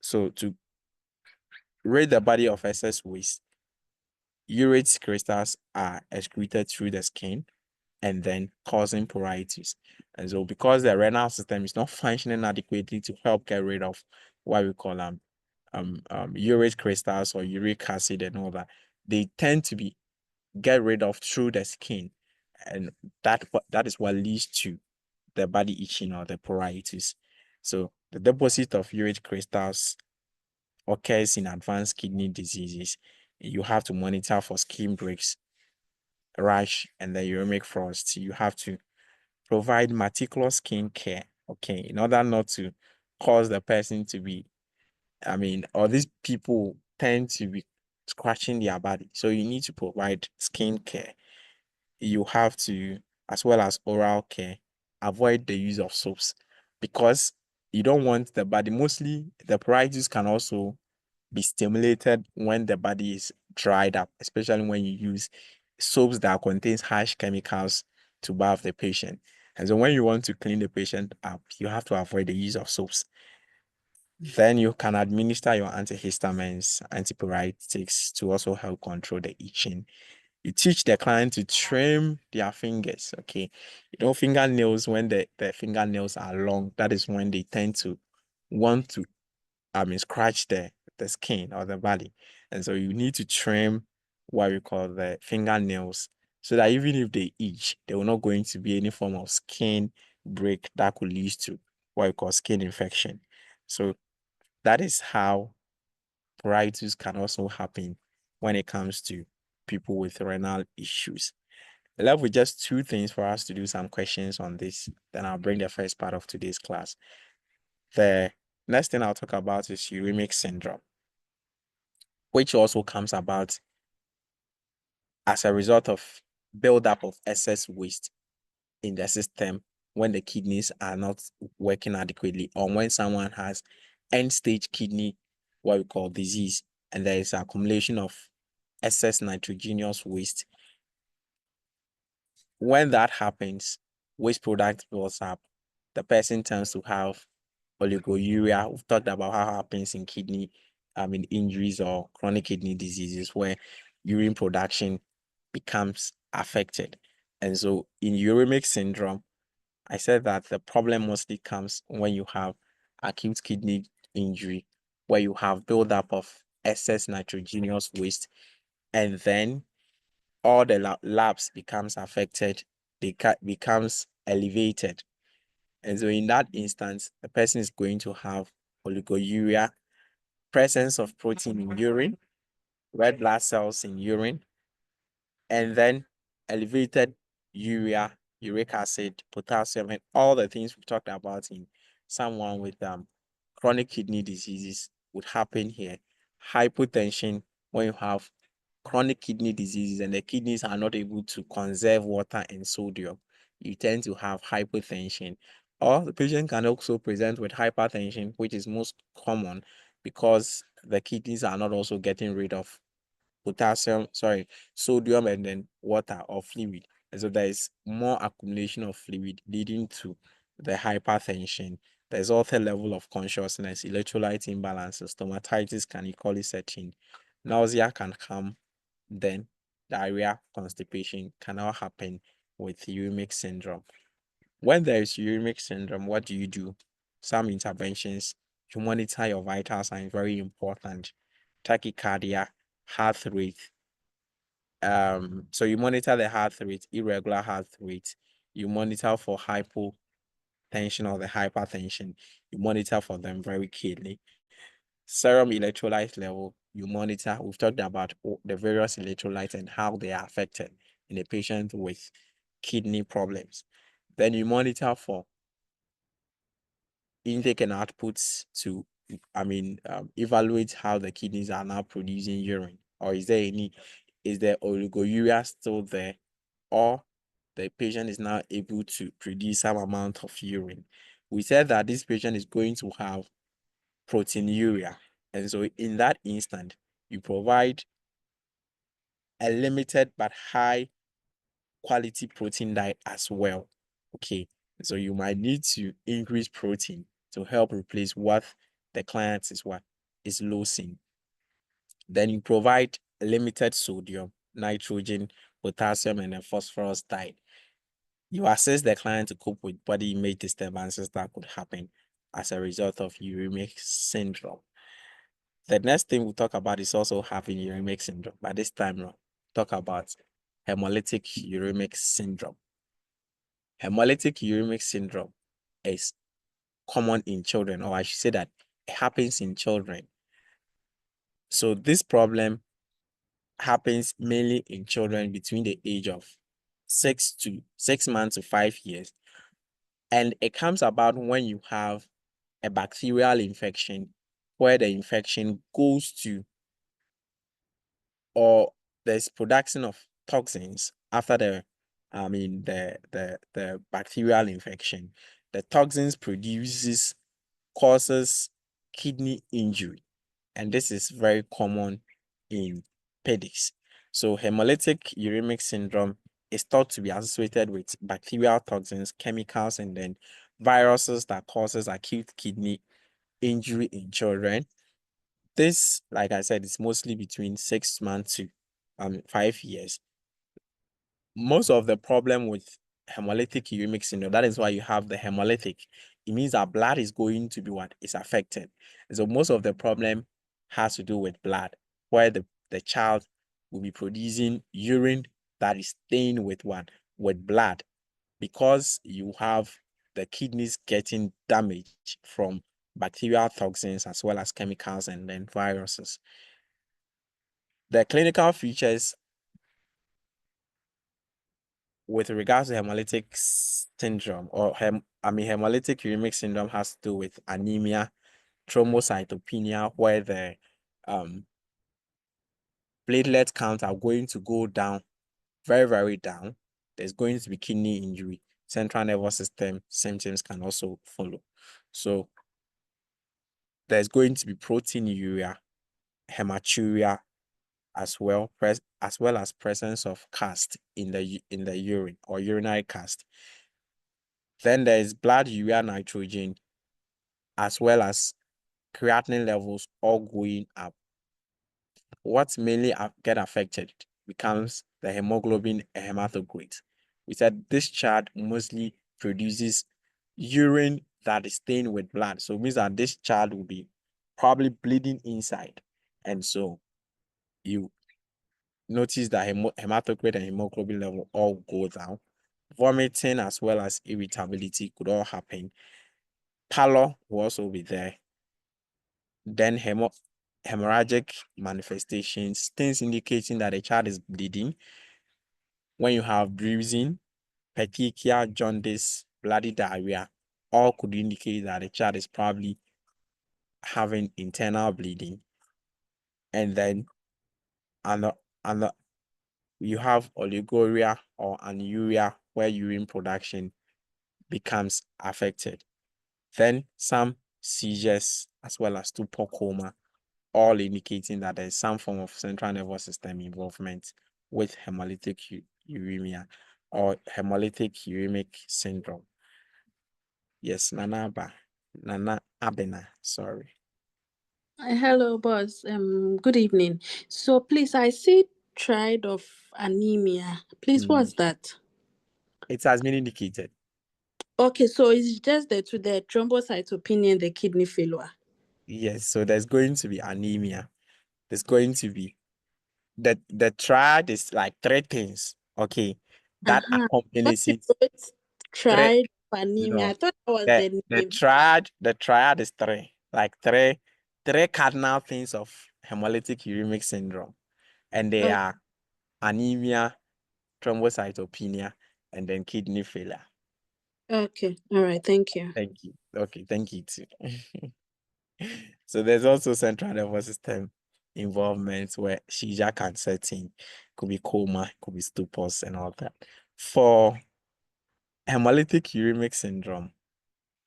So to rid the body of excess waste, urate crystals are excreted through the skin and then causing pruritus. And so because the renal system is not functioning adequately to help get rid of what we call urate crystals or uric acid and all that, they tend to be get rid of through the skin, and that is what leads to the body itching or the pruritus. So the deposit of urate crystals occurs in advanced kidney diseases. You have to monitor for skin breaks, rash, and the uremic frost. You have to provide meticulous skin care, okay, in order not to cause the person to be, or these people tend to be scratching their body. So you need to provide skin care. You have to, as well as oral care, avoid the use of soaps because you don't want the body. Mostly the pruritus can also be stimulated when the body is dried up, especially when you use soaps that contains harsh chemicals to bath the patient. And so when you want to clean the patient up, you have to avoid the use of soaps. Then you can administer your antihistamines, antipyretics to also help control the itching. You teach the client to trim their fingers, okay? Fingernails, when the fingernails are long, that is when they tend to want to scratch the skin or the body. And so you need to trim what we call the fingernails so that even if they itch, there will not going to be any form of skin break that could lead to what we call skin infection. So that is how pruritus can also happen when it comes to people with renal issues. Left with just two things for us to do some questions on this. Then I'll bring the first part of today's class. The next thing I'll talk about is uremic syndrome, which also comes about as a result of buildup of excess waste in the system when the kidneys are not working adequately, or when someone has end-stage kidney, what we call disease, and there is accumulation of excess nitrogenous waste. When that happens, waste product builds up. The person tends to have oliguria. We've talked about how it happens in kidney, injuries or chronic kidney diseases where urine production becomes affected. And so in uremic syndrome, I said that the problem mostly comes when you have acute kidney injury, where you have buildup of excess nitrogenous waste, and then all the labs becomes affected, becomes elevated. And so in that instance, the person is going to have oliguria, presence of protein in urine, red blood cells in urine, and then elevated urea, uric acid, potassium, and all the things we talked about in someone with chronic kidney diseases would happen here. Hypotension, when you have chronic kidney diseases and the kidneys are not able to conserve water and sodium, you tend to have hypotension. Or the patient can also present with hypertension, which is most common because the kidneys are not also getting rid of sodium and then water or fluid. And so there is more accumulation of fluid leading to the hypertension. There's also a level of consciousness, electrolyte imbalances, stomatitis can equally set in, nausea can come, then diarrhea, constipation can all happen with uremic syndrome. When there is uremic syndrome, what do you do? Some interventions, you monitor your vital signs, very important. Tachycardia, heart rate. So you monitor the heart rate, irregular heart rate. You monitor for hypotension or the hypertension. You monitor for them very keenly. Serum electrolyte level, you monitor. We've talked about the various electrolytes and how they are affected in a patient with kidney problems. Then you monitor for intake and outputs to evaluate how the kidneys are now producing urine, or is the oliguria still there, or the patient is now able to produce some amount of urine. We said that this patient is going to have proteinuria, and so in that instant, you provide a limited but high quality protein diet as well. Okay, so you might need to increase protein to help replace what the client is losing. Then you provide limited sodium, nitrogen, potassium, and a phosphorus diet. You assess the client to cope with body image disturbances that could happen as a result of uremic syndrome. The next thing we'll talk about is also having uremic syndrome, but this time we'll talk about hemolytic-uremic syndrome. Hemolytic-uremic syndrome is common in children, or I should say that it happens in children. So this problem happens mainly in children between the age of 6 months to 5 years. And it comes about when you have a bacterial infection where the infection goes to, or there's production of toxins after the bacterial infection. The toxins causes kidney injury, and this is very common in pedics. So hemolytic-uremic syndrome is thought to be associated with bacterial toxins, chemicals, and then viruses that causes acute kidney injury in children. This, like I said, is mostly between 6 months to 5 years. Most of the problem with hemolytic-uremic syndrome, that is why you have the hemolytic. It means our blood is going to be what is affected. So most of the problem has to do with blood, where the child will be producing urine that is stained with what? With blood, because you have the kidneys getting damaged from bacterial toxins as well as chemicals and then viruses. The clinical features with regards to hemolytic syndrome, or hemolytic-uremic syndrome, has to do with anemia, thrombocytopenia, where the platelet counts are going to go down, very, very down. There's going to be kidney injury. Central nervous system symptoms can also follow. So there's going to be proteinuria, hematuria, as well as presence of cast in the urine, or urinary cast. Then there is blood urea nitrogen, as well as creatinine levels all going up. What mainly get affected becomes the hemoglobin hematocrit. We said this child mostly produces urine that is stained with blood. So it means that this child will be probably bleeding inside. And so you notice that hematocrit and hemoglobin level all go down. Vomiting as well as irritability could all happen. Pallor will also be there. Then hemorrhagic manifestations, things indicating that the child is bleeding. When you have bruising, petechia, jaundice, bloody diarrhea, all could indicate that the child is probably having internal bleeding. And then you have oliguria or anuria, where urine production becomes affected. Then some seizures as well as stupor coma, all indicating that there is some form of central nervous system involvement with hemolytic uremia or hemolytic-uremic syndrome. Yes, Nana Abena, sorry. Hello, boss. Good evening. So please, I see triad of anemia. Please, what's that? It has been indicated. Okay, so it's just the thrombocytopenia and the kidney failure. Yes, so there's going to be anemia. There's going to be the triad is like 3 things, okay, that accompanies it. Triad of anemia. No, I thought that was the name. triad is 3, like three cardinal things of hemolytic-uremic syndrome, and they are anemia, thrombocytopenia, and then kidney failure. Okay, all right, thank you. Thank you. Okay, thank you too. So there's also central nervous system involvement where seizure can set in, could be coma, could be stupors and all that. For hemolytic-uremic syndrome,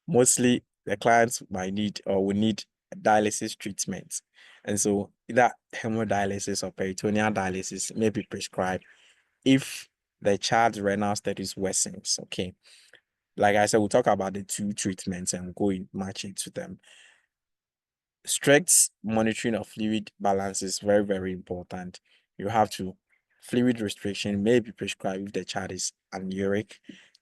mostly the clients might need or will need dialysis treatment. And so either hemodialysis or peritoneal dialysis may be prescribed if the child's renal status worsens. Okay. Like I said, we'll talk about the two treatments and go in much into them. Strict monitoring of fluid balance is very, very important. You have to, fluid restriction may be prescribed if the child is anuric.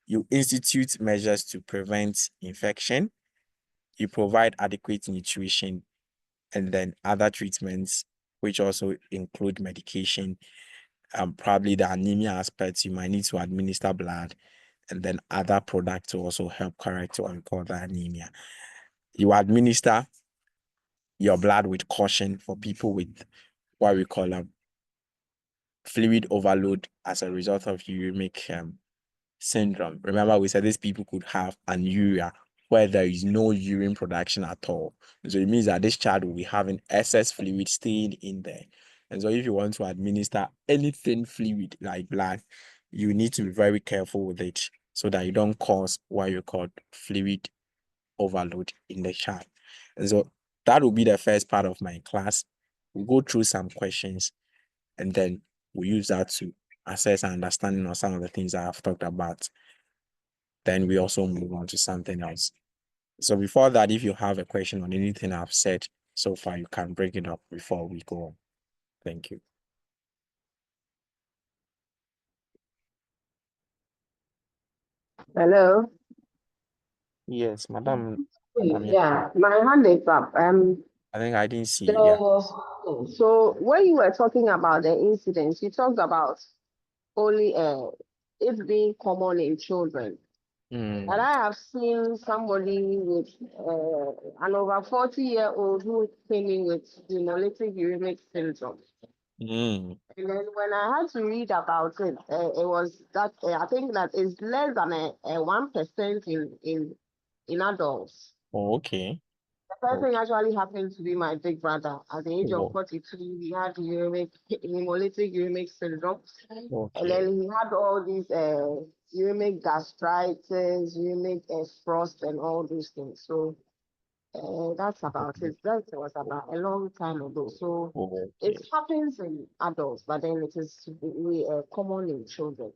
You institute measures to prevent infection. You provide adequate nutrition, and then other treatments, which also include medication. Probably the anemia aspects, you might need to administer blood, and then other products to also help correct what we call the anemia. You administer your blood with caution for people with what we call fluid overload as a result of uremic syndrome. Remember, we said these people could have anuria where there is no urine production at all. So it means that this child will be having excess fluid staying in there. And so if you want to administer anything fluid like blood, you need to be very careful with it so that you don't cause what you call fluid overload in the child. And so that will be the first part of my class. We'll go through some questions and then we use that to assess our understanding of some of the things I have talked about. Then we also move on to something else. So before that, if you have a question on anything I've said so far, you can bring it up before we go on. Thank you. Hello. Yes, madam. Yeah, my hand is up. I think I didn't see it. Yeah. So when you were talking about the incidents, you talked about only it being common in children. And I have seen somebody with an over 40-year-old who came in with hemolytic-uremic syndrome. And then when I had to read about it, it was that I think that is less than a 1% in adults. Oh, okay. The person actually happened to be my big brother. At the age Oh. of 42, he had hemolytic-uremic syndrome. Okay. And then he had all these uremic gastritis, uremic frost, and all these things. So that's about it. That was about a long time ago. So Okay. it happens in adults, but then it is really common in children.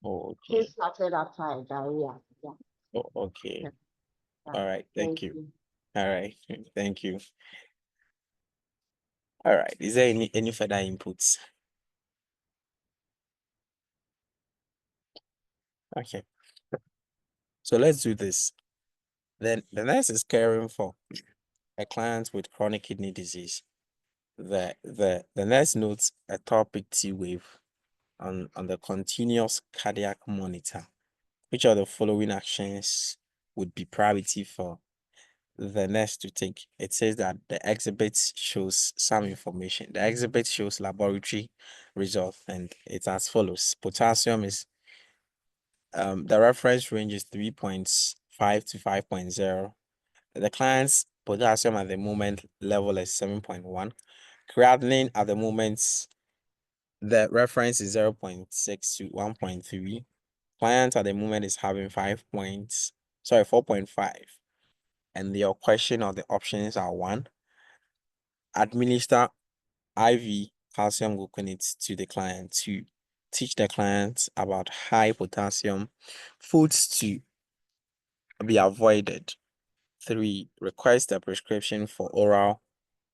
Okay. It started after diarrhea. Yeah. Oh, okay. Yeah. All right. Thank you. All right. Thank you. All right. Is there any further inputs? Okay. So let's do this. Then the nurse is caring for a client with chronic kidney disease. The nurse notes a topic T wave on the continuous cardiac monitor. Which of the following actions would be priority for the nurse to take? It says that the exhibit shows some information. The exhibit shows laboratory results, and it's as follows. Potassium is the reference range is 3.5 to 5.0. The client's potassium at the moment level is 7.1. Creatinine at the moment, the reference is 0.6 to 1.3. Client at the moment is having 4.5. And your question or the options are 1. Administer IV calcium gluconate to the client. 2. Teach the client about high potassium foods to be avoided. 3. Request a prescription for oral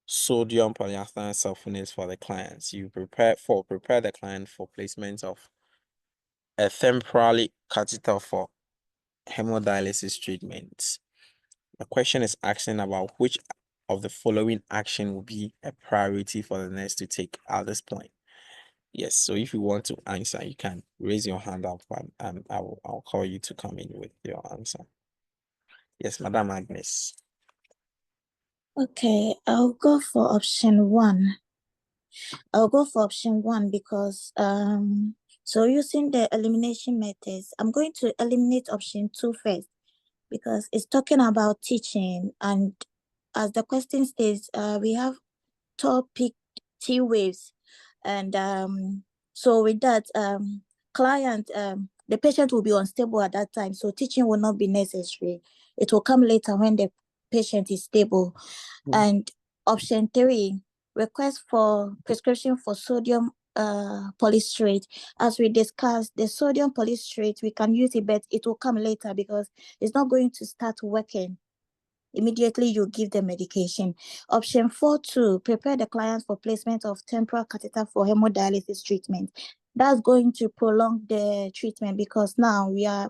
sodium polyethylene sulfonate for the clients. You prepare the client for placement of a temporary catheter for hemodialysis treatment. The question is asking about which of the following action will be a priority for the nurse to take at this point. Yes, so if you want to answer, you can raise your hand up and I'll call you to come in with your answer. Yes, Madam Agnes. Okay, I'll go for option 1. I'll go for option 1 because so using the elimination methods, I'm going to eliminate option 2 first because it's talking about teaching and as the question states, we have tall peak T waves. And so with that, client, the patient will be unstable at that time. So teaching will not be necessary. It will come later when the patient is stable. And option 3, request for prescription for sodium polystrate. As we discussed, the sodium polystrate, we can use it, but it will come later because it's not going to start working immediately you give the medication. Option 4, to prepare the client for placement of temporal catheter for hemodialysis treatment. That's going to prolong the treatment because now we are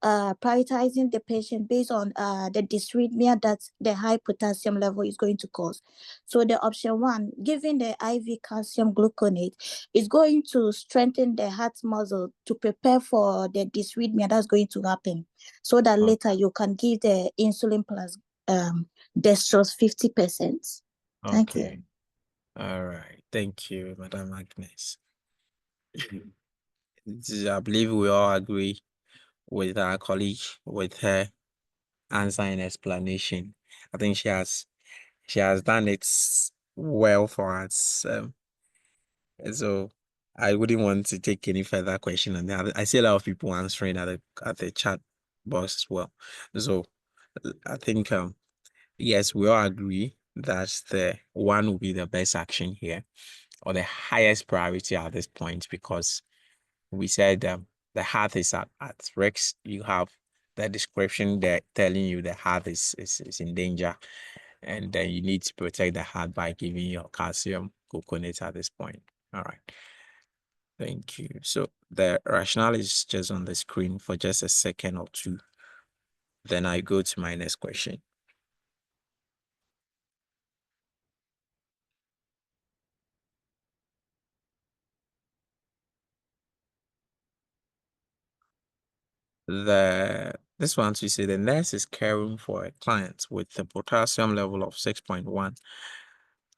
prioritizing the patient based on the dysrhythmia that the high potassium level is going to cause. So the option 1, giving the IV calcium gluconate, is going to strengthen the heart muscle to prepare for the dysrhythmia that's going to happen, so that later you can give the insulin plus dextrose 50%. Thank you. Okay. All right. Thank you, Madam Agnes. I believe we all agree with our colleague, with her answer and explanation. I think she has done it well for us. So I wouldn't want to take any further question on that. I see a lot of people answering at the chat box as well. So I think yes, we all agree that the one will be the best action here, or the highest priority at this point, because we said the heart is at risk. You have the description there telling you the heart is in danger, and then you need to protect the heart by giving your calcium gluconate at this point. All right. Thank you. So the rationale is just on the screen for just a second or two. Then I go to my next question. This one, we say the nurse is caring for a client with a potassium level of 6.1.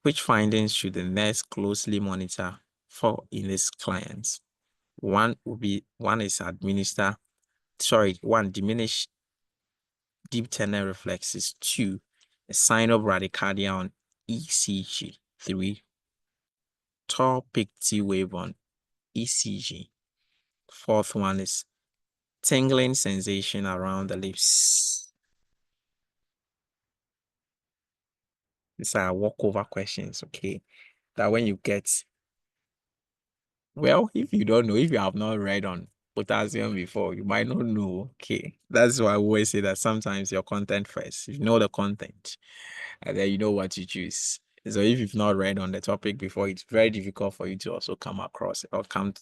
Which findings should the nurse closely monitor for in this client? One is diminish deep tender reflexes. 2, a sign of bradycardia on ECG. 3, tall peak T wave on ECG. 4th one is tingling sensation around the lips. These are walkover questions, okay? That when you get, well, if you don't know, if you have not read on potassium before, you might not know, okay? That's why I always say that sometimes your content first. You know the content, and then you know what to choose. So if you've not read on the topic before, it's very difficult for you to also come across or come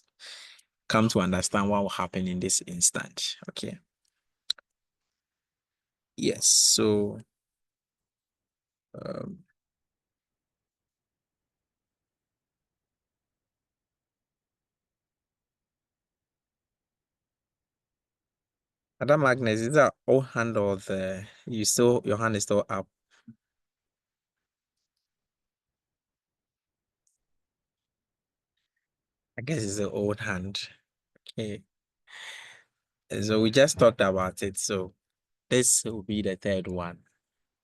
to understand what will happen in this instant, okay? Yes, so Madam Agnes, is that all hand or your hand is still up? I guess it's the old hand. Okay. So we just talked about it. So this will be the third one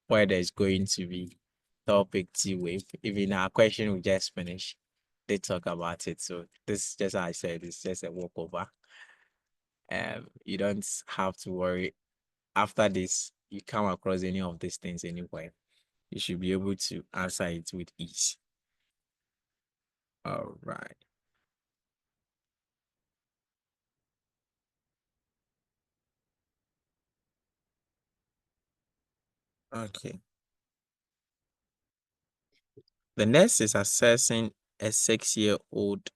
where there's going to be topic T wave. Even our question we just finished, they talk about it. So this, just as I said, it's just a walkover. You don't have to worry. After this, you come across any of these things anywhere, you should be able to answer it with ease. All right. Okay. The nurse is assessing a 6-year-old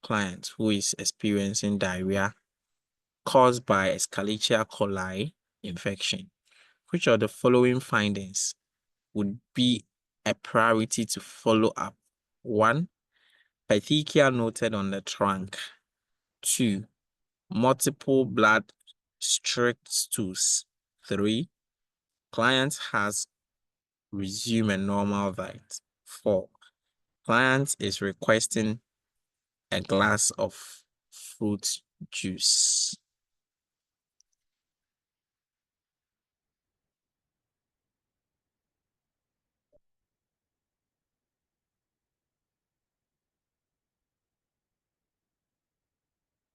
client who is experiencing diarrhea caused by Escherichia coli infection. Which of the following findings would be a priority to follow up? 1, petechiae noted on the trunk. 2, multiple blood streaked stools. 3, client has resumed a normal diet. 4, client is requesting a glass of fruit juice.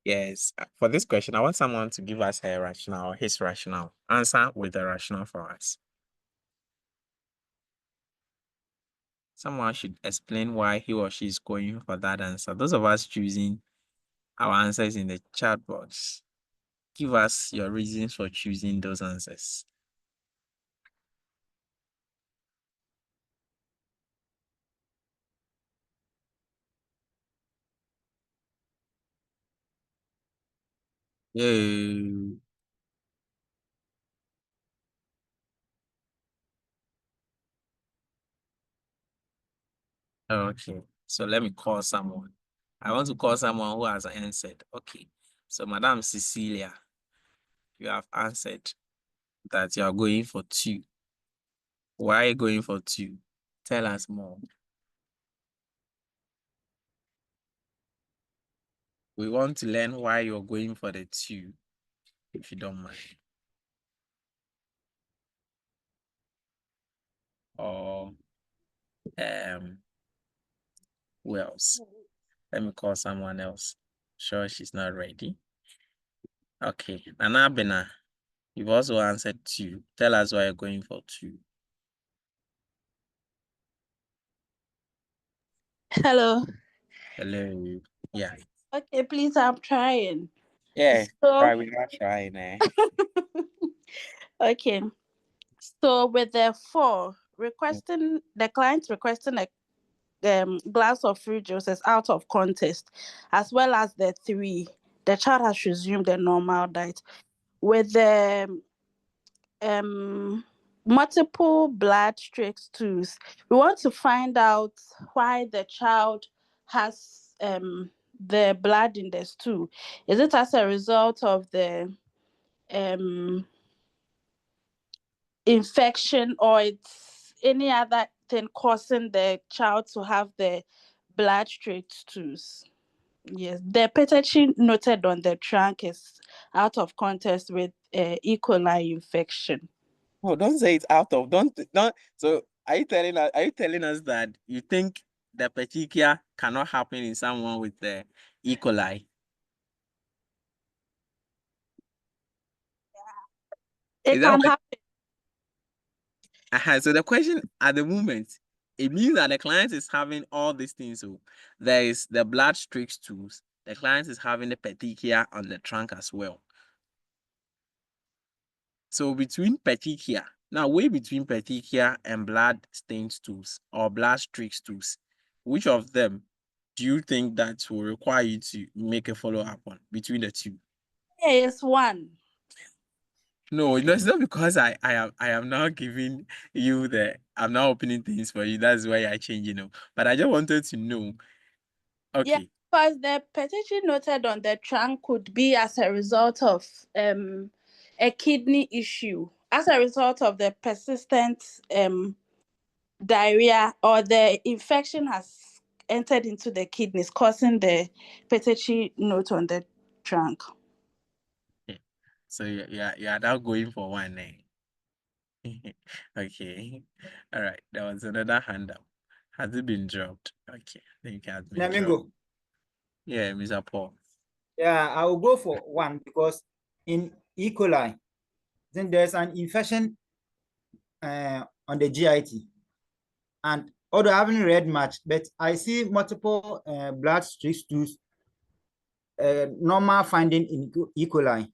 Yes. For this question, I want someone to give us her rationale, his rationale. Answer with the rationale for us. Someone should explain why he or she is going for that answer. Those of us choosing our answers in the chat box, give us your reasons for choosing those answers. Yay. Okay, so let me call someone. I want to call someone who has answered. Okay, so Madam Cecilia, you have answered that you are going for 2. Why are you going for 2? Tell us more. We want to learn why you're going for the 2, if you don't mind. Or who else? Let me call someone else. Sure, she's not ready. Okay, Nana Bena, you've also answered 2. Tell us why you're going for 2. Hello. Hello. Yeah. Okay, please, I'm trying. Yeah. So, Try, we are trying, eh? okay. So with the 4, the client requesting a glass of fruit juice is out of context, as well as the 3, the child has resumed the normal diet. With the multiple blood streak stools, we want to find out why the child has the blood in the stool. Is it as a result of the infection, or it's any other thing causing the child to have the blood streak stools? Yes, the pediatry noted on the trunk is out of context with E. coli infection. Oh, don't say it's out of. Don't. So are you telling us that you think the petechia cannot happen in someone with the E. coli? It Is that can what? happen. So the question at the moment, it means that the client is having all these things. So there is the blood streaks tools. The client is having the petechia on the trunk as well. So between petechia, now way between petechia and blood stained stools or blood streak stools, which of them do you think that will require you to make a follow-up on between the 2? Yeah, it's 1. No, it's not because I am now giving you I'm now opening things for you. That's why I change, But I just wanted to know. Okay. Yeah, because the petition noted on the trunk could be as a result of a kidney issue, as a result of the persistent diarrhea, or the infection has entered into the kidneys, causing the petition note on the trunk. Okay. So you are now going for 1, eh? Okay. All right. There was another hand up. Has it been dropped? Okay. I think it has been dropped. Flamingo. Yeah, Mr. Paul. Yeah, I will go for 1 because in E. coli, then there's an infection on the GIT. And although I haven't read much, but I see multiple blood streak stools, normal finding in E. coli.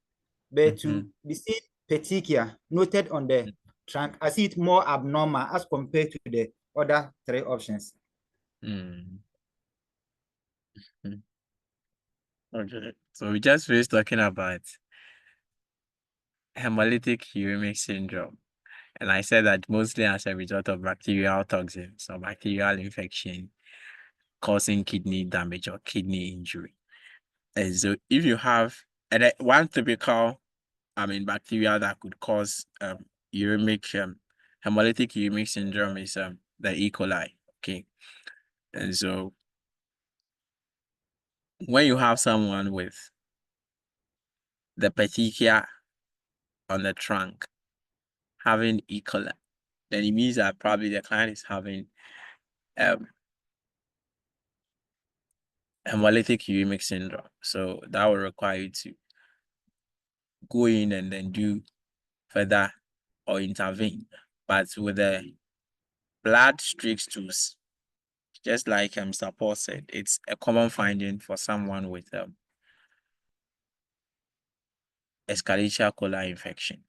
But to be seen petechia noted on the trunk, I see it more abnormal as compared to the other 3 options. Okay. So we just finished talking about hemolytic-uremic syndrome. And I said that mostly as a result of bacterial toxins or bacterial infection causing kidney damage or kidney injury. And so if you have one typical, bacteria that could cause hemolytic-uremic syndrome is the E. coli. Okay. And so when you have someone with the petechia on the trunk having E. coli, then it means that probably the client is having hemolytic-uremic syndrome. So that will require you to go in and then do further or intervene. But with the blood streaks tools, just like Mr. Paul said, it's a common finding for someone with Escherichia coli infection.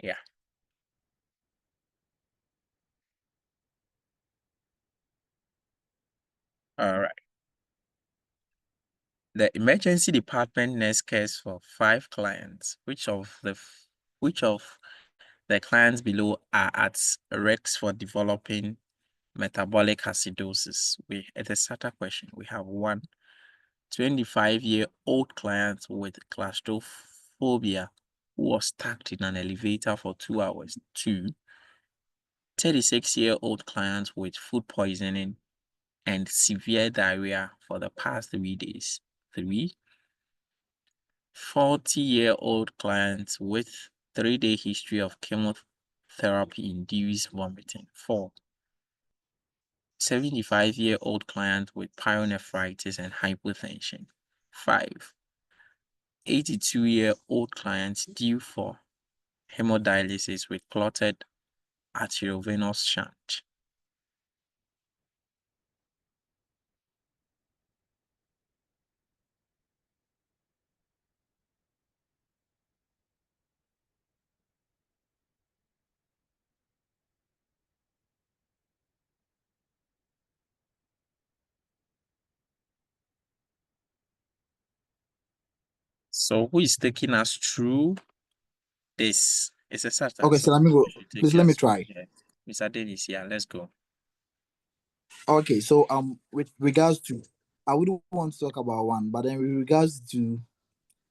Yeah. All right. The emergency department nurse cares for 5 clients. Which of the clients below are at risk for developing metabolic acidosis? It's a SATA question. We have 1 25-year-old client with claustrophobia who was stuck in an elevator for 2 hours. 2 36-year-old client with food poisoning and severe diarrhea for the past 3 days. 3 40-year-old client with 3-day history of chemotherapy-induced vomiting. 4 75-year-old client with pyonephritis and hypotension. 5 82-year-old client due for hemodialysis with clotted arteriovenous shunt. So who is taking us through this? It's a certain. Okay, so let me go. Please let me try. Mr. Dennis, yeah, let's go. Okay, so with regards to, I wouldn't want to talk about one, but then with regards to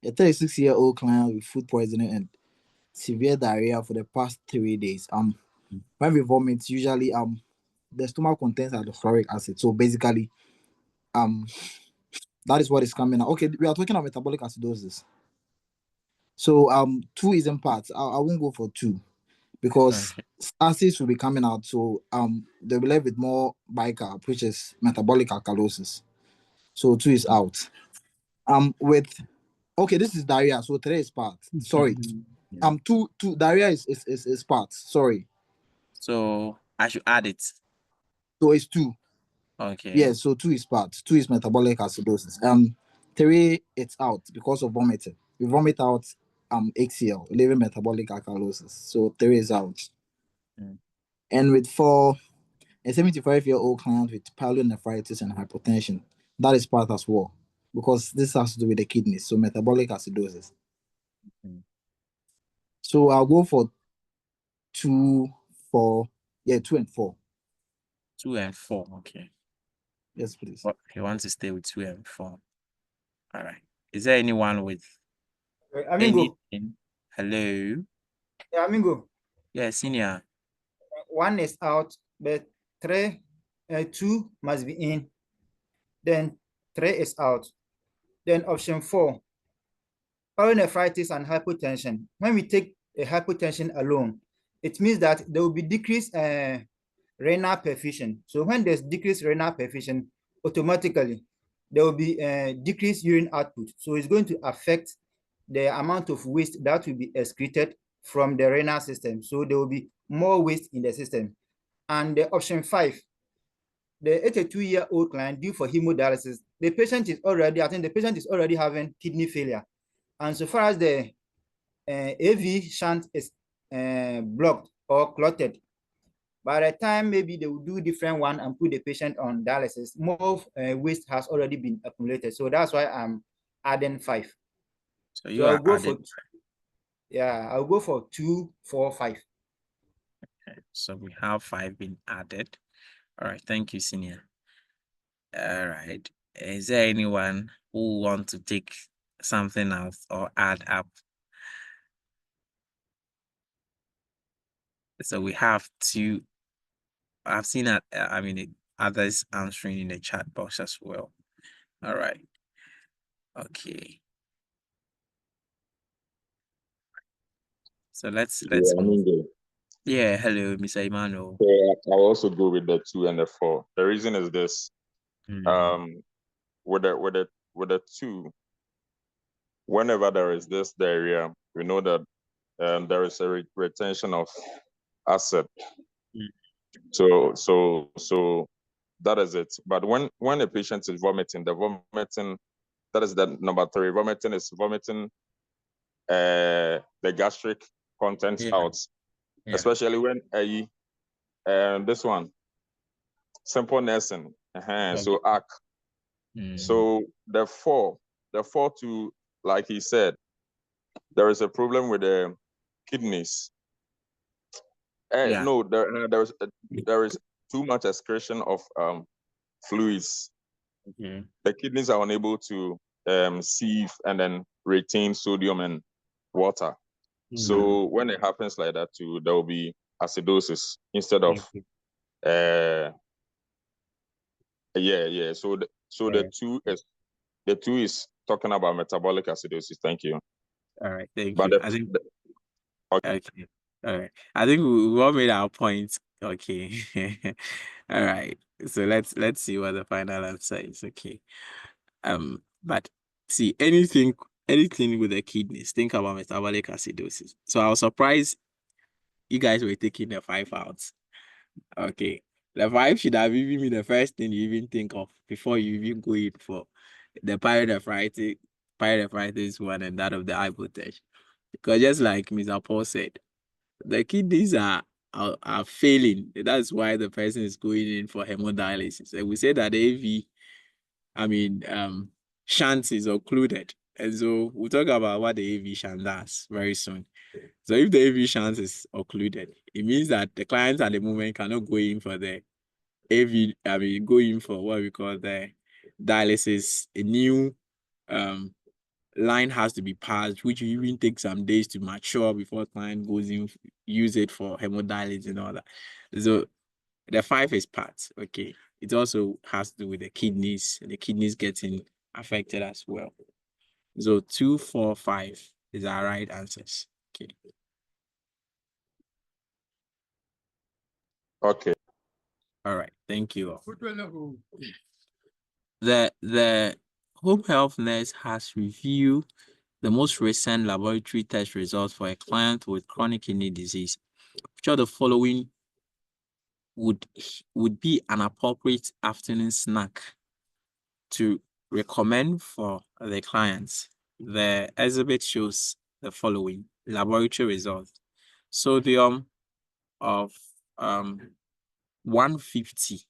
a 36-year-old client with food poisoning and severe diarrhea for the past 3 days. When we vomit, usually the stomach contains hydrochloric acid. So basically, that is what is coming out. Okay, we are talking about metabolic acidosis. So 2 isn't part. I won't go for 2 because acids will be coming out. So they'll be left with more bicarb, which is metabolic alkalosis. So 2 is out. This is diarrhea. So 3 is part. Sorry. 2 diarrhea is part. Sorry. So I should add it. So it's 2. Okay. Yeah, so 2 is part. 2 is metabolic acidosis. 3 it's out because of vomiting. We vomit out HCl, leaving metabolic alkalosis. So 3 is out. And with 4, a 75-year-old client with pyelonephritis and hypertension, that is part as well, because this has to do with the kidneys, so metabolic acidosis. So I'll go for 2, 4. Yeah, 2 and 4. 2 and 4, okay. Yes, please. You want to stay with 2 and 4. All right. Is there anyone with Amigo. anything? Hello? Yeah, Amigo. Yeah, senior. 1 is out, but 2 must be in. Then 3 is out. Then option 4, pyelonephritis and hypotension. When we take a hypotension alone, it means that there will be decreased renal perfusion. So when there's decreased renal perfusion, automatically there will be decreased urine output. So it's going to affect the amount of waste that will be excreted from the renal system. So there will be more waste in the system. And the option 5, the 82-year-old client due for hemodialysis, the patient is already having kidney failure. And so far as the AV shunt is blocked or clotted, by the time maybe they will do different one and put the patient on dialysis, more waste has already been accumulated. So that's why I'm adding 5. So I'll go for 2, 4, 5. Okay. So we have 5 being added. All right. Thank you, senior. All right. Is there anyone who wants to take something else or add up? So we have 2. I've seen that. Others answering in the chat box as well. All right. Okay. So let's move. Yeah. Hello, Mr. Emmanuel. So I'll also go with the 2 and the 4. The reason is this: with the two, whenever there is this diarrhea, we know that there is a retention of acid. So that is it. But when a patient is vomiting, the vomiting, that is the number 3. Vomiting is vomiting the gastric contents out, especially when this one simple nursing, so ACK. So the four to, like he said, there is a problem with the kidneys. No, there is too much excretion of fluids. The kidneys are unable to sieve and then retain sodium and water. So when it happens like that too, there will be acidosis instead of So the two is talking about metabolic acidosis. Thank you. All right, thank But you. I think okay. All right. I think we all made our points. Okay. All right. So let's see what the final answer is. Okay. But see, anything with the kidneys, think about metabolic acidosis. So I was surprised you guys were taking the 5 out. Okay. The 5 should have even been the first thing you even think of before you even go in for the pyelonephritis one and that of the hypotension. Because just like Mr. Paul said, the kidneys are failing. That's why the person is going in for hemodialysis. And we say that the AV, shunt is occluded. And so we'll talk about what the AV shunt does very soon. So if the AV shunt is occluded, it means that the clients at the moment cannot go in for the AV, go in for what we call the dialysis. A new line has to be passed, which even takes some days to mature before client goes in, use it for hemodialysis and all that. So the 5 is part. Okay. It also has to do with the kidneys getting affected as well. So 2, 4, 5 is our right answers. Okay. Okay. All right. Thank you all. The home health nurse has reviewed the most recent laboratory test results for a client with chronic kidney disease. Which of the following would be an appropriate afternoon snack to recommend for the clients? The exhibit shows the following laboratory results. Sodium of 150.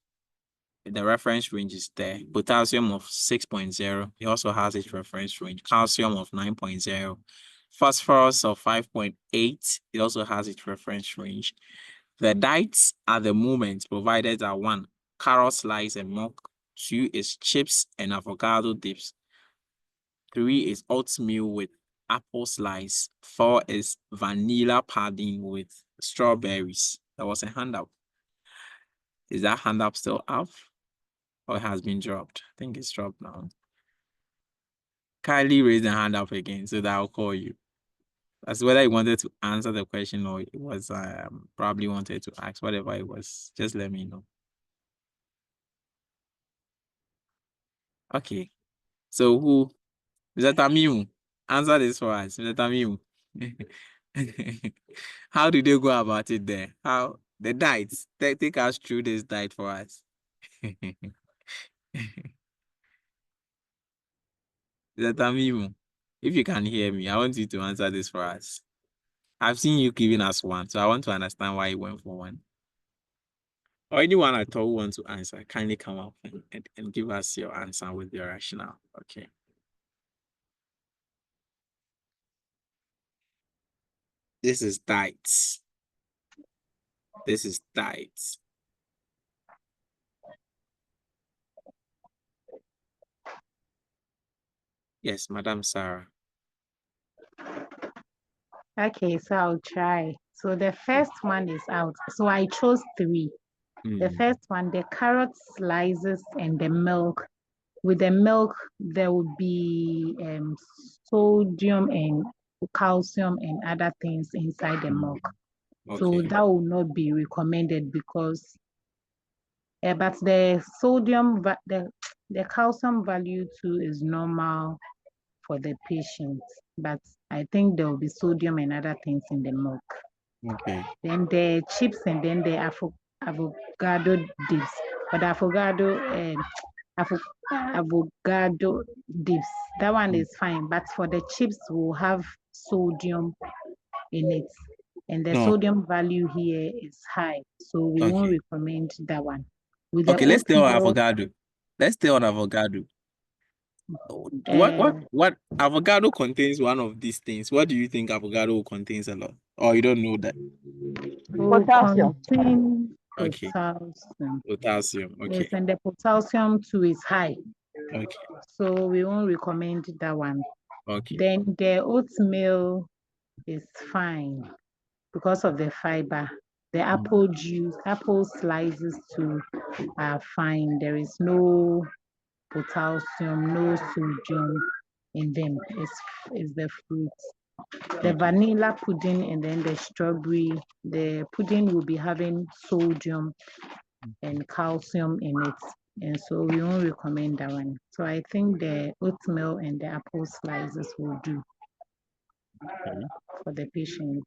The reference range is there. Potassium of 6.0. It also has its reference range. Calcium of 9.0. Phosphorus of 5.8. It also has its reference range. The diets at the moment provided are 1, carrot slice and milk. 2 is chips and avocado dips. 3 is oatmeal with apple slice. 4 is vanilla pudding with strawberries. There was a handout. Is that handout still up? Or it has been dropped? I think it's dropped now. Kindly raise the hand up again so that I'll call you. That's whether you wanted to answer the question or it was probably wanted to ask, whatever it was. Just let me know. Okay. So who? Mr. Tamiu, answer this for us. Mr. Tamiu. How did they go about it there? How the diets? Take us through this diet for us. Mr. Tamiu, if you can hear me, I want you to answer this for us. I've seen you giving us 1, so I want to understand why you went for 1. Or anyone at all who wants to answer, kindly come up and give us your answer with your rationale. Okay. This is diets. This is diets. Yes, Madam Sarah. Okay, so I'll try. So the first one is out. So I chose 3. The first one, the carrot slices and the milk. With the milk, there will be sodium and calcium and other things inside the milk. Okay. So that will not be recommended because, but the sodium, The calcium value too is normal for the patient, but I think there will be sodium and other things in the milk. Okay. Then the chips and then the avocado dips. But avocado dips, that one is fine. But for the chips, we'll have sodium in it. And the No. sodium value here is high. So we won't Okay. recommend that one. With the Okay, let's stay on oatmeal, avocado. Let's stay on avocado. What avocado contains one of these things? What do you think avocado contains a lot? Or you don't know that? will Potassium. contain Okay. potassium. Potassium. Yes, Okay. and the potassium too is high. Okay. So we won't recommend that one. Okay. Then the oatmeal is fine because of the fiber. The apple juice, apple slices too are fine. There is no potassium, no sodium in them. It's the fruits. The vanilla pudding and then the strawberry, the pudding will be having sodium and calcium in it. And so we won't recommend that one. So I think the oatmeal and the apple slices will do for the patients.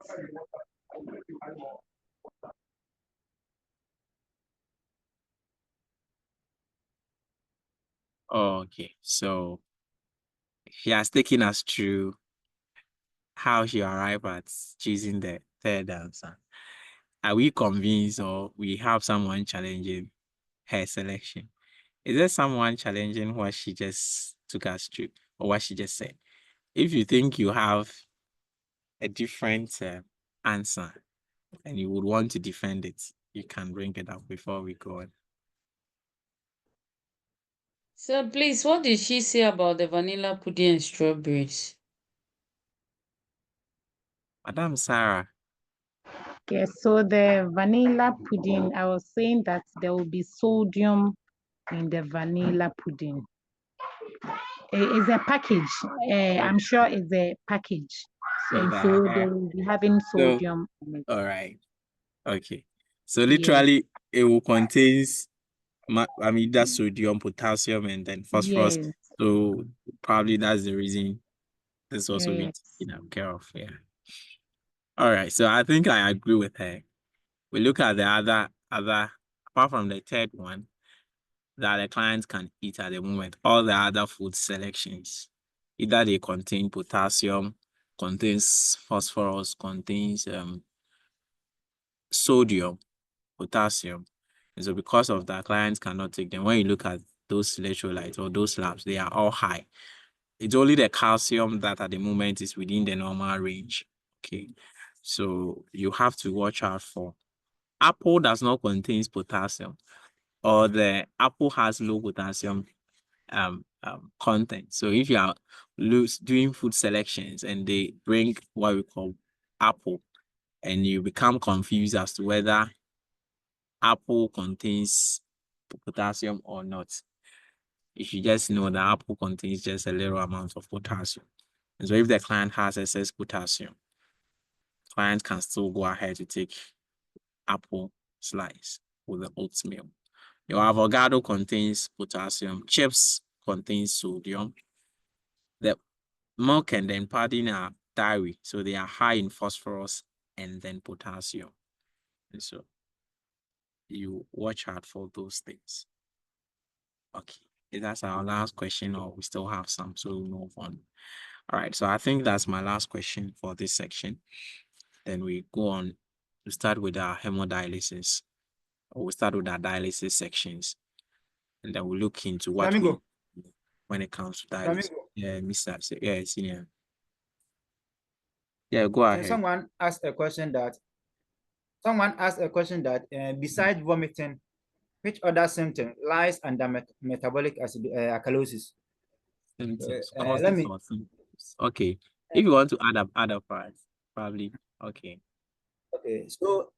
Okay. So he has taken us through how she arrived at choosing the third answer. Are we convinced or we have someone challenging her selection? Is there someone challenging what she just took us through or what she just said? If you think you have a different answer and you would want to defend it, you can bring it up before we go on. So please, what did she say about the vanilla pudding and strawberries? Madam Sarah. Yes, so the vanilla pudding, I was saying that there will be sodium in the vanilla pudding. It's a package. I'm sure it's a package. And so they will be having sodium in it. All right. Okay. So literally it will contain that sodium, potassium, and then phosphorus. Yes. So probably that's the reason this also being Yes. taken care of. Yeah. All right. So I think I agree with her. We look at the other apart from the third one that the clients can eat at the moment, all the other food selections, either they contain potassium, contains phosphorus, contains sodium, potassium. And so because of that, clients cannot take them. When you look at those electrolytes or those labs, they are all high. It's only the calcium that at the moment is within the normal range. Okay. So you have to watch out for. Apple does not contain potassium, or the apple has low potassium content. So if you are doing food selections and they bring what we call apple, and you become confused as to whether apple contains potassium or not, you should just know that apple contains just a little amount of potassium. And so if the client has excess potassium, client can still go ahead to take apple slice with the oatmeal. Your avocado contains potassium, chips contains sodium. The milk and then pudding are dairy, so they are high in phosphorus and then potassium. And so you watch out for those things. Okay, that's our last question, or we still have some, so we'll move on. All right, so I think that's my last question for this section. Then we go on to start with our hemodialysis, or we start with our dialysis sections, and then we'll look into what we when it comes to dialysis. Yeah, Mr. Yeah, senior. Yeah, go ahead. Someone asked a question that besides vomiting, which other symptom lies under metabolic acidosis? Let me. Okay, if you want to add up other parts, probably. Okay. Okay, so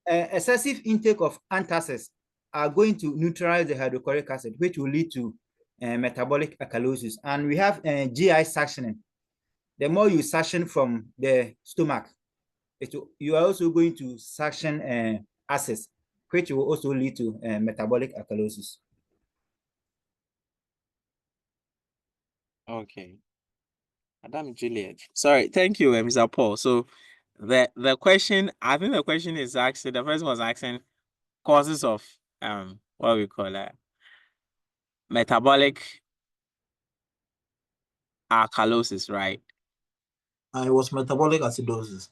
excessive intake of antacids are going to neutralize the hydrochloric acid, which will lead to metabolic alkalosis. And we have GI suctioning. The more you suction from the stomach, you are also going to suction acids, which will also lead to metabolic alkalosis. Okay. Madam Juliet. Sorry, thank you, Mr. Paul. So the question, I think the question is actually the person was asking causes of what we call metabolic alkalosis, right? It was metabolic acidosis.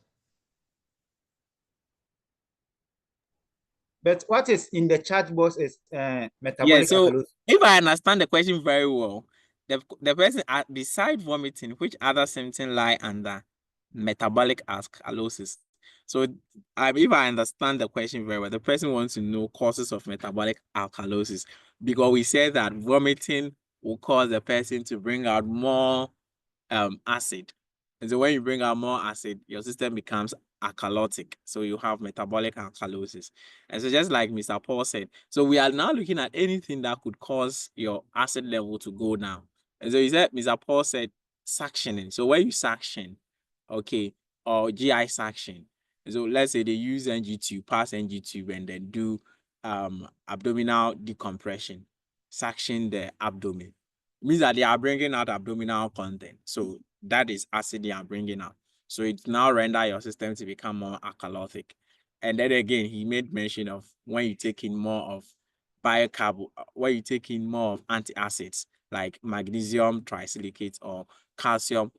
But what is in the chat box is Yeah, metabolic so acidosis. if I understand the question very well, the person beside vomiting, which other symptoms lie under metabolic alkalosis? So if I understand the question very well, the person wants to know causes of metabolic alkalosis because we said that vomiting will cause the person to bring out more acid. And so when you bring out more acid, your system becomes alkalotic. So you have metabolic alkalosis. And so just like Mr. Paul said, so we are now looking at anything that could cause your acid level to go down. And so he said, Mr. Paul said suctioning. So when you suction, okay, or GI suction. So let's say they use NG tube, pass NG tube, and then do abdominal decompression, suction the abdomen. Means that they are bringing out abdominal content. So that is acid they are bringing out. So it now render your system to become more alkalotic. And then again, he made mention of when you take in more of bicarb, when you take in more of antacids like magnesium trisilicate or calcium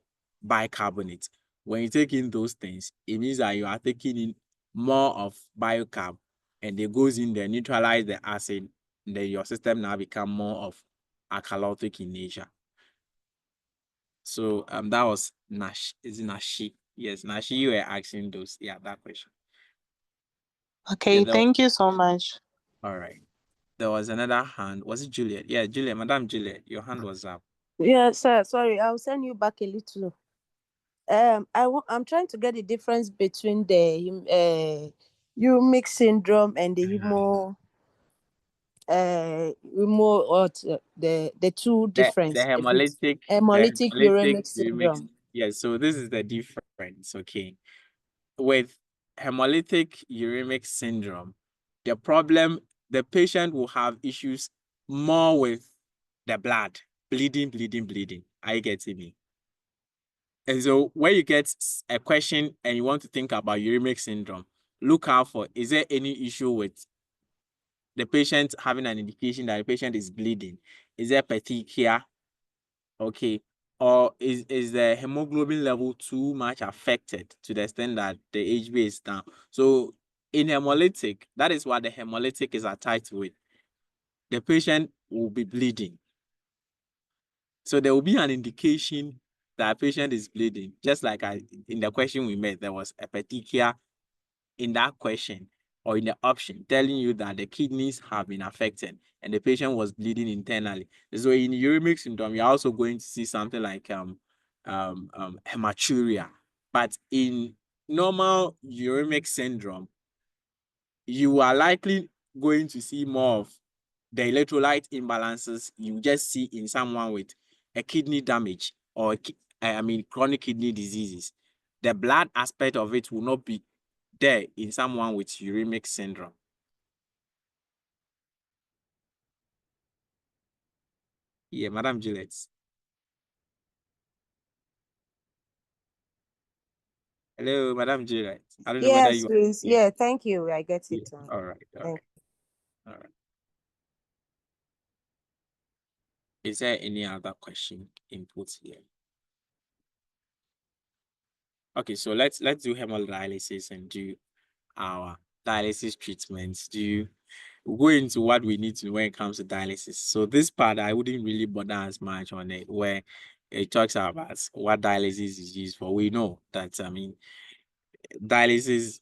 bicarbonate. When you take in those things, it means that you are taking in more of bicarb and it goes in there, neutralize the acid, then your system now become more of alkalotic in nature. So that was Nash. Is it Nashi? Yes, Nashi, you were asking those. Yeah, that question. Okay, Yeah, thank you so much. all right. There was another hand. Was it Juliet? Yeah, Juliet, Madam Juliet, your hand was up. Yeah, sir. Sorry, I'll send you back a little. I'm trying to get the difference between the uremic syndrome and the the two difference. The hemolytic Hemolytic-uremic uremic. syndrome. Yes, so this is the difference. Okay, with hemolytic uremic syndrome, the patient will have issues more with the blood, bleeding. Are you getting me? And so when you get a question and you want to think about uremic syndrome, look out for, is there any issue with the patient having an indication that the patient is bleeding? Is there petechiae? Okay. Or is the hemoglobin level too much affected to the extent that the HB is down? So in hemolytic, that is what the hemolytic is attached with. The patient will be bleeding. So there will be an indication that a patient is bleeding. Just like in the question we made, there was a petechiae in that question or in the option telling you that the kidneys have been affected and the patient was bleeding internally. So in uremic syndrome, you're also going to see something like hematuria. But in normal uremic syndrome, you are likely going to see more of the electrolyte imbalances you just see in someone with a kidney damage or chronic kidney diseases. The blood aspect of it will not be there in someone with uremic syndrome. Yeah, Madam Juliet. Hello, Madam Juliet. I don't know whether Yes, you please. Yeah, thank you. I get it. Yeah. All right. All right. Is there any other question input here? Okay, so let's do hemodialysis and do our dialysis treatments. We'll go into what we need to when it comes to dialysis. So this part I wouldn't really bother as much on it, where it talks about what dialysis is used for. We know that dialysis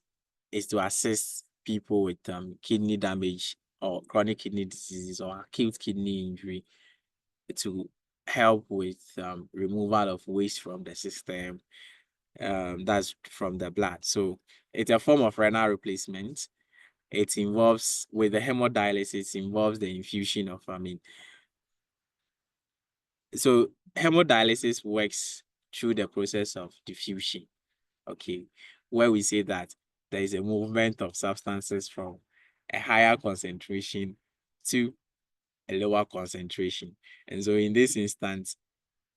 is to assist people with kidney damage or chronic kidney diseases or acute kidney injury to help with removal of waste from the system. That's from the blood. So it's a form of renal replacement. It involves, with the hemodialysis, involves the infusion of, so hemodialysis works through the process of diffusion, okay, where we say that there is a movement of substances from a higher concentration to a lower concentration. And so in this instance,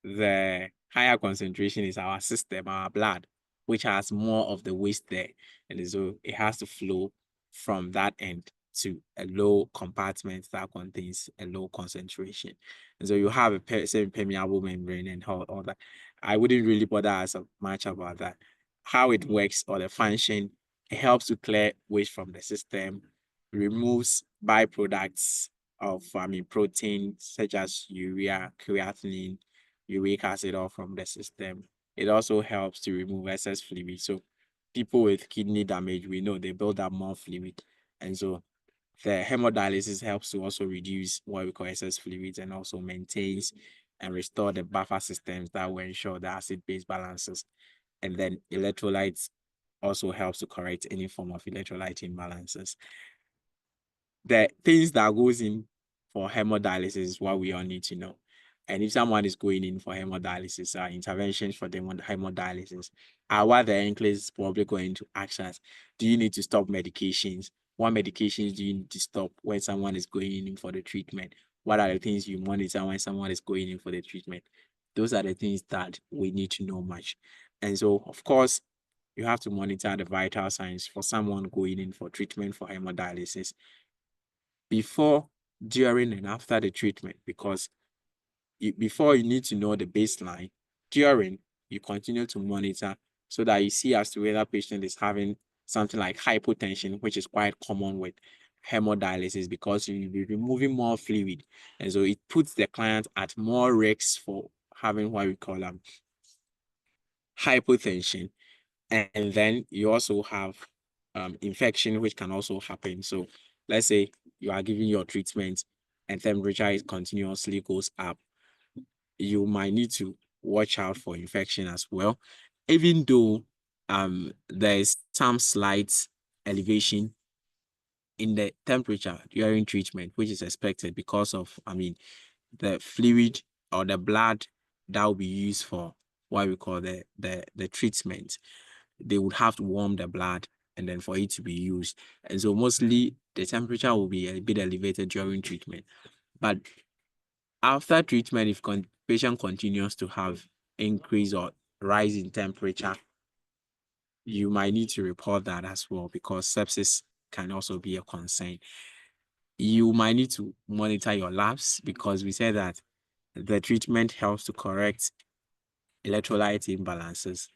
the higher concentration is our system, our blood, which has more of the waste there. And so it has to flow from that end to a low compartment that contains a low concentration. And so you have a semi-permeable membrane and all that. I wouldn't really bother as much about that. How it works or the function, it helps to clear waste from the system, removes byproducts of protein such as urea, creatinine, uric acid all from the system. It also helps to remove excess fluid. So people with kidney damage, we know they build up more fluid. And so the hemodialysis helps to also reduce what we call excess fluids and also maintains and restore the buffer systems that will ensure the acid-base balances. And then electrolytes also helps to correct any form of electrolyte imbalances. The things that goes in for hemodialysis is what we all need to know. And if someone is going in for hemodialysis, interventions for the hemodialysis, what the NCLEX is probably going to ask us, do you need to stop medications? What medications do you need to stop when someone is going in for the treatment? What are the things you monitor when someone is going in for the treatment? Those are the things that we need to know much. And so, of course, you have to monitor the vital signs for someone going in for treatment for hemodialysis before, during, and after the treatment, because before you need to know the baseline, during you continue to monitor so that you see as to whether patient is having something like hypotension, which is quite common with hemodialysis because you'll be removing more fluid. And so it puts the client at more risk for having what we call hypotension. And then you also have infection, which can also happen. So let's say you are giving your treatment and temperature continuously goes up. You might need to watch out for infection as well, even though there is some slight elevation in the temperature during treatment, which is expected because of, the fluid or the blood that will be used for what we call the treatment. They would have to warm the blood and then for it to be used. And so mostly the temperature will be a bit elevated during treatment. But after treatment, if patient continues to have increase or rise in temperature, you might need to report that as well because sepsis can also be a concern. You might need to monitor your labs because we said that the treatment helps to correct electrolyte imbalances,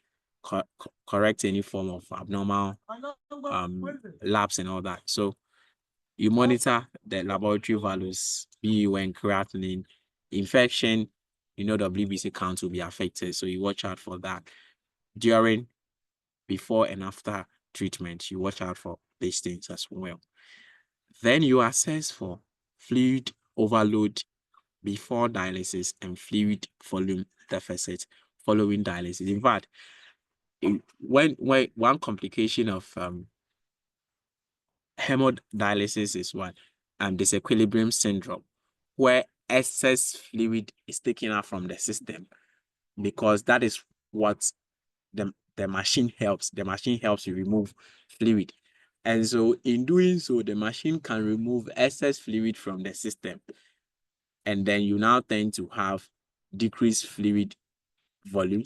correct any form of abnormal labs and all that. So you monitor the laboratory values, BUN, creatinine, infection, WBC count will be affected. So you watch out for that. During, before, and after treatment, you watch out for these things as well. Then you assess for fluid overload before dialysis and fluid volume deficit following dialysis. In fact, when one complication of hemodialysis is what disequilibrium syndrome, where excess fluid is taken out from the system, because that is what the machine helps. The machine helps to remove fluid. And so in doing so, the machine can remove excess fluid from the system. And then you now tend to have decreased fluid volume.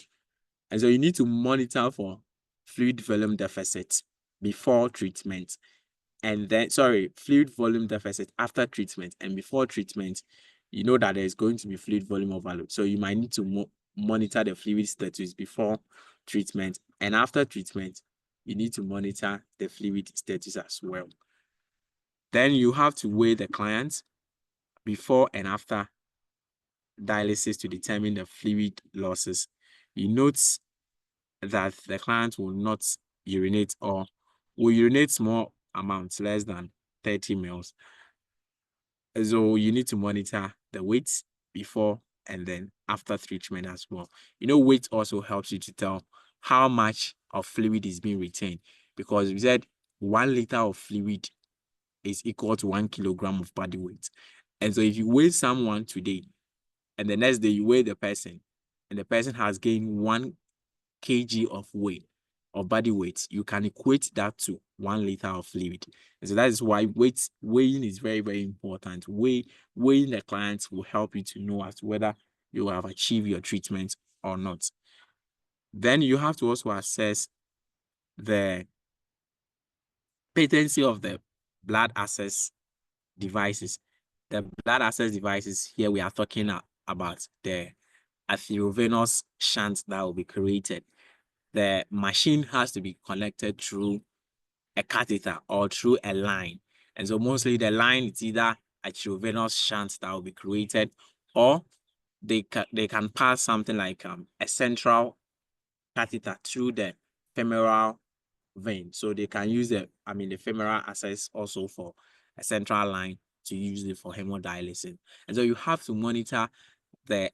And so you need to monitor for fluid volume deficit before treatment. And then, fluid volume deficit after treatment, and before treatment, you know that there's going to be fluid volume overload. So you might need to monitor the fluid status before treatment, and after treatment, you need to monitor the fluid status as well. Then you have to weigh the client before and after dialysis to determine the fluid losses. You note that the client will not urinate or will urinate small amounts, less than 30 ml. So you need to monitor the weight before and then after treatment as well. Weight also helps you to tell how much of fluid is being retained, because we said 1 liter of fluid is equal to 1 kilogram of body weight. And so if you weigh someone today and the next day you weigh the person and the person has gained 1 kg of weight or body weight, you can equate that to 1 liter of fluid. And so that is why weighing is very, very important. Weighing the clients will help you to know as to whether you have achieved your treatment or not. Then you have to also assess the patency of the blood access devices. The blood access devices here, we are talking about the arteriovenous shunt that will be created. The machine has to be connected through a catheter or through a line. And so mostly the line is either arteriovenous shunt that will be created, or they can pass something like a central catheter through the femoral vein. So they can use the femoral access also for a central line to use it for hemodialysis. And so you have to monitor the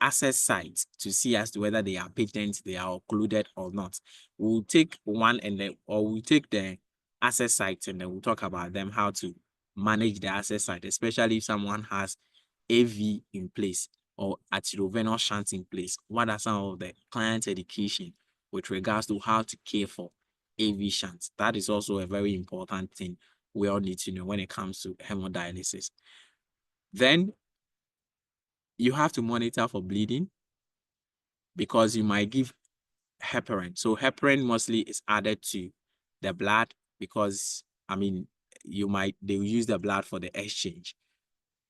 access sites to see as to whether they are patent, they are occluded or not. We'll take one we'll take the access sites and then we'll talk about them, how to manage the access site, especially if someone has AV in place or arteriovenous shunt in place. What are some of the client education with regards to how to care for AV shunts? That is also a very important thing we all need to know when it comes to hemodialysis. Then you have to monitor for bleeding, because you might give heparin. So heparin mostly is added to the blood because they will use the blood for the exchange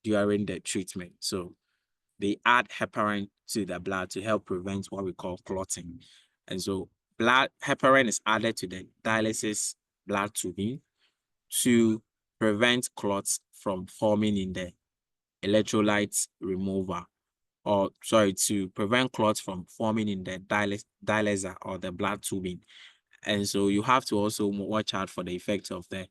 during the treatment. So they add heparin to the blood to help prevent what we call clotting. And so heparin is added to the dialysis blood tubing to prevent clots from forming in the electrolyte remover, or to prevent clots from forming in the dialyzer or the blood tubing. And so you have to also watch out for the effect of the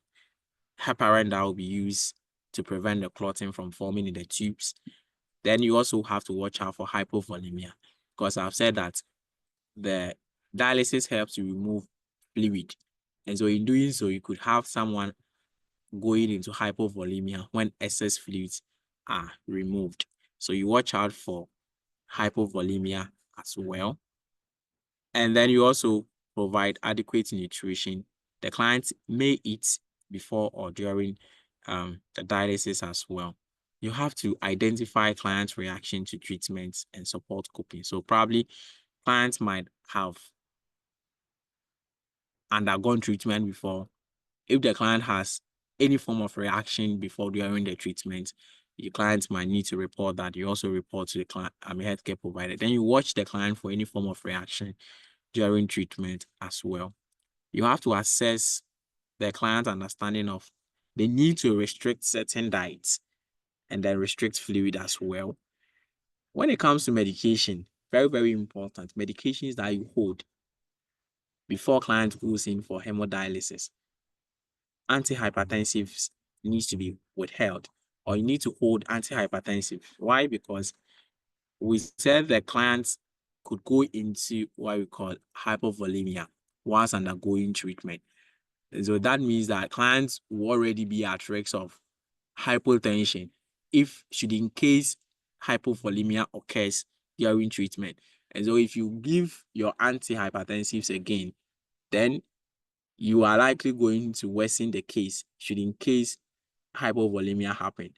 heparin that will be used to prevent the clotting from forming in the tubes. Then you also have to watch out for hypovolemia, because I've said that the dialysis helps to remove fluid. And so in doing so, you could have someone going into hypovolemia when excess fluids are removed. So you watch out for hypovolemia as well. And then you also provide adequate nutrition. The client may eat before or during the dialysis as well. You have to identify client reaction to treatments and support coping. So probably clients might have undergone treatment before. If the client has any form of reaction before during the treatment, your client might need to report that. You also report to the client, healthcare provider. Then you watch the client for any form of reaction during treatment as well. You have to assess the client's understanding of the need to restrict certain diets and then restrict fluid as well. When it comes to medication, very, very important, medications that you hold before client goes in for hemodialysis. Antihypertensives needs to be withheld, or you need to hold antihypertensive. Why? Because we said the clients could go into what we call hypovolemia whilst undergoing treatment. And so that means that clients will already be at risk of hypotension should in case hypovolemia occurs during treatment. And so if you give your antihypertensives again, then you are likely going to worsen the case should in case hypovolemia happen.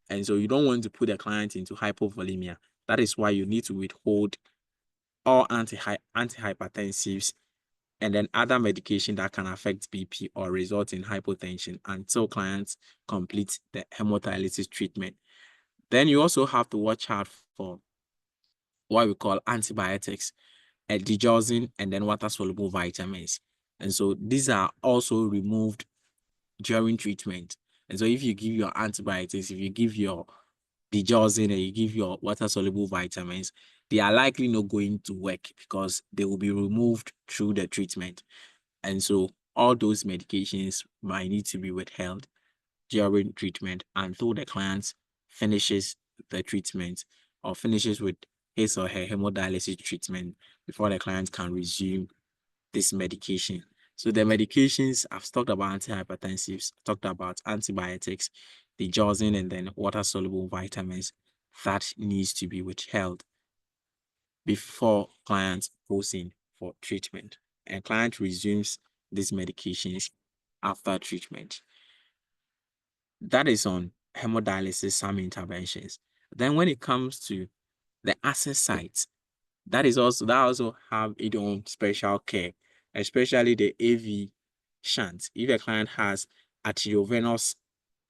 And so you don't want to put the client into hypovolemia. That is why you need to withhold all antihypertensives and then other medication that can affect BP or result in hypotension until clients complete the hemodialysis treatment. Then you also have to watch out for what we call antibiotics, digoxin, and then water-soluble vitamins. And so these are also removed during treatment. And so if you give your antibiotics, if you give your digoxin and you give your water-soluble vitamins, they are likely not going to work because they will be removed through the treatment. And so all those medications might need to be withheld during treatment until the client finishes the treatment or finishes with his or her hemodialysis treatment before the client can resume this medication. So the medications, I've talked about antihypertensives, talked about antibiotics, the digoxin, and then water-soluble vitamins that needs to be withheld before client goes in for treatment. And client resumes these medications after treatment. That is on hemodialysis, some interventions. Then when it comes to the access site, that also have its own special care, especially the AV shunt. If a client has arteriovenous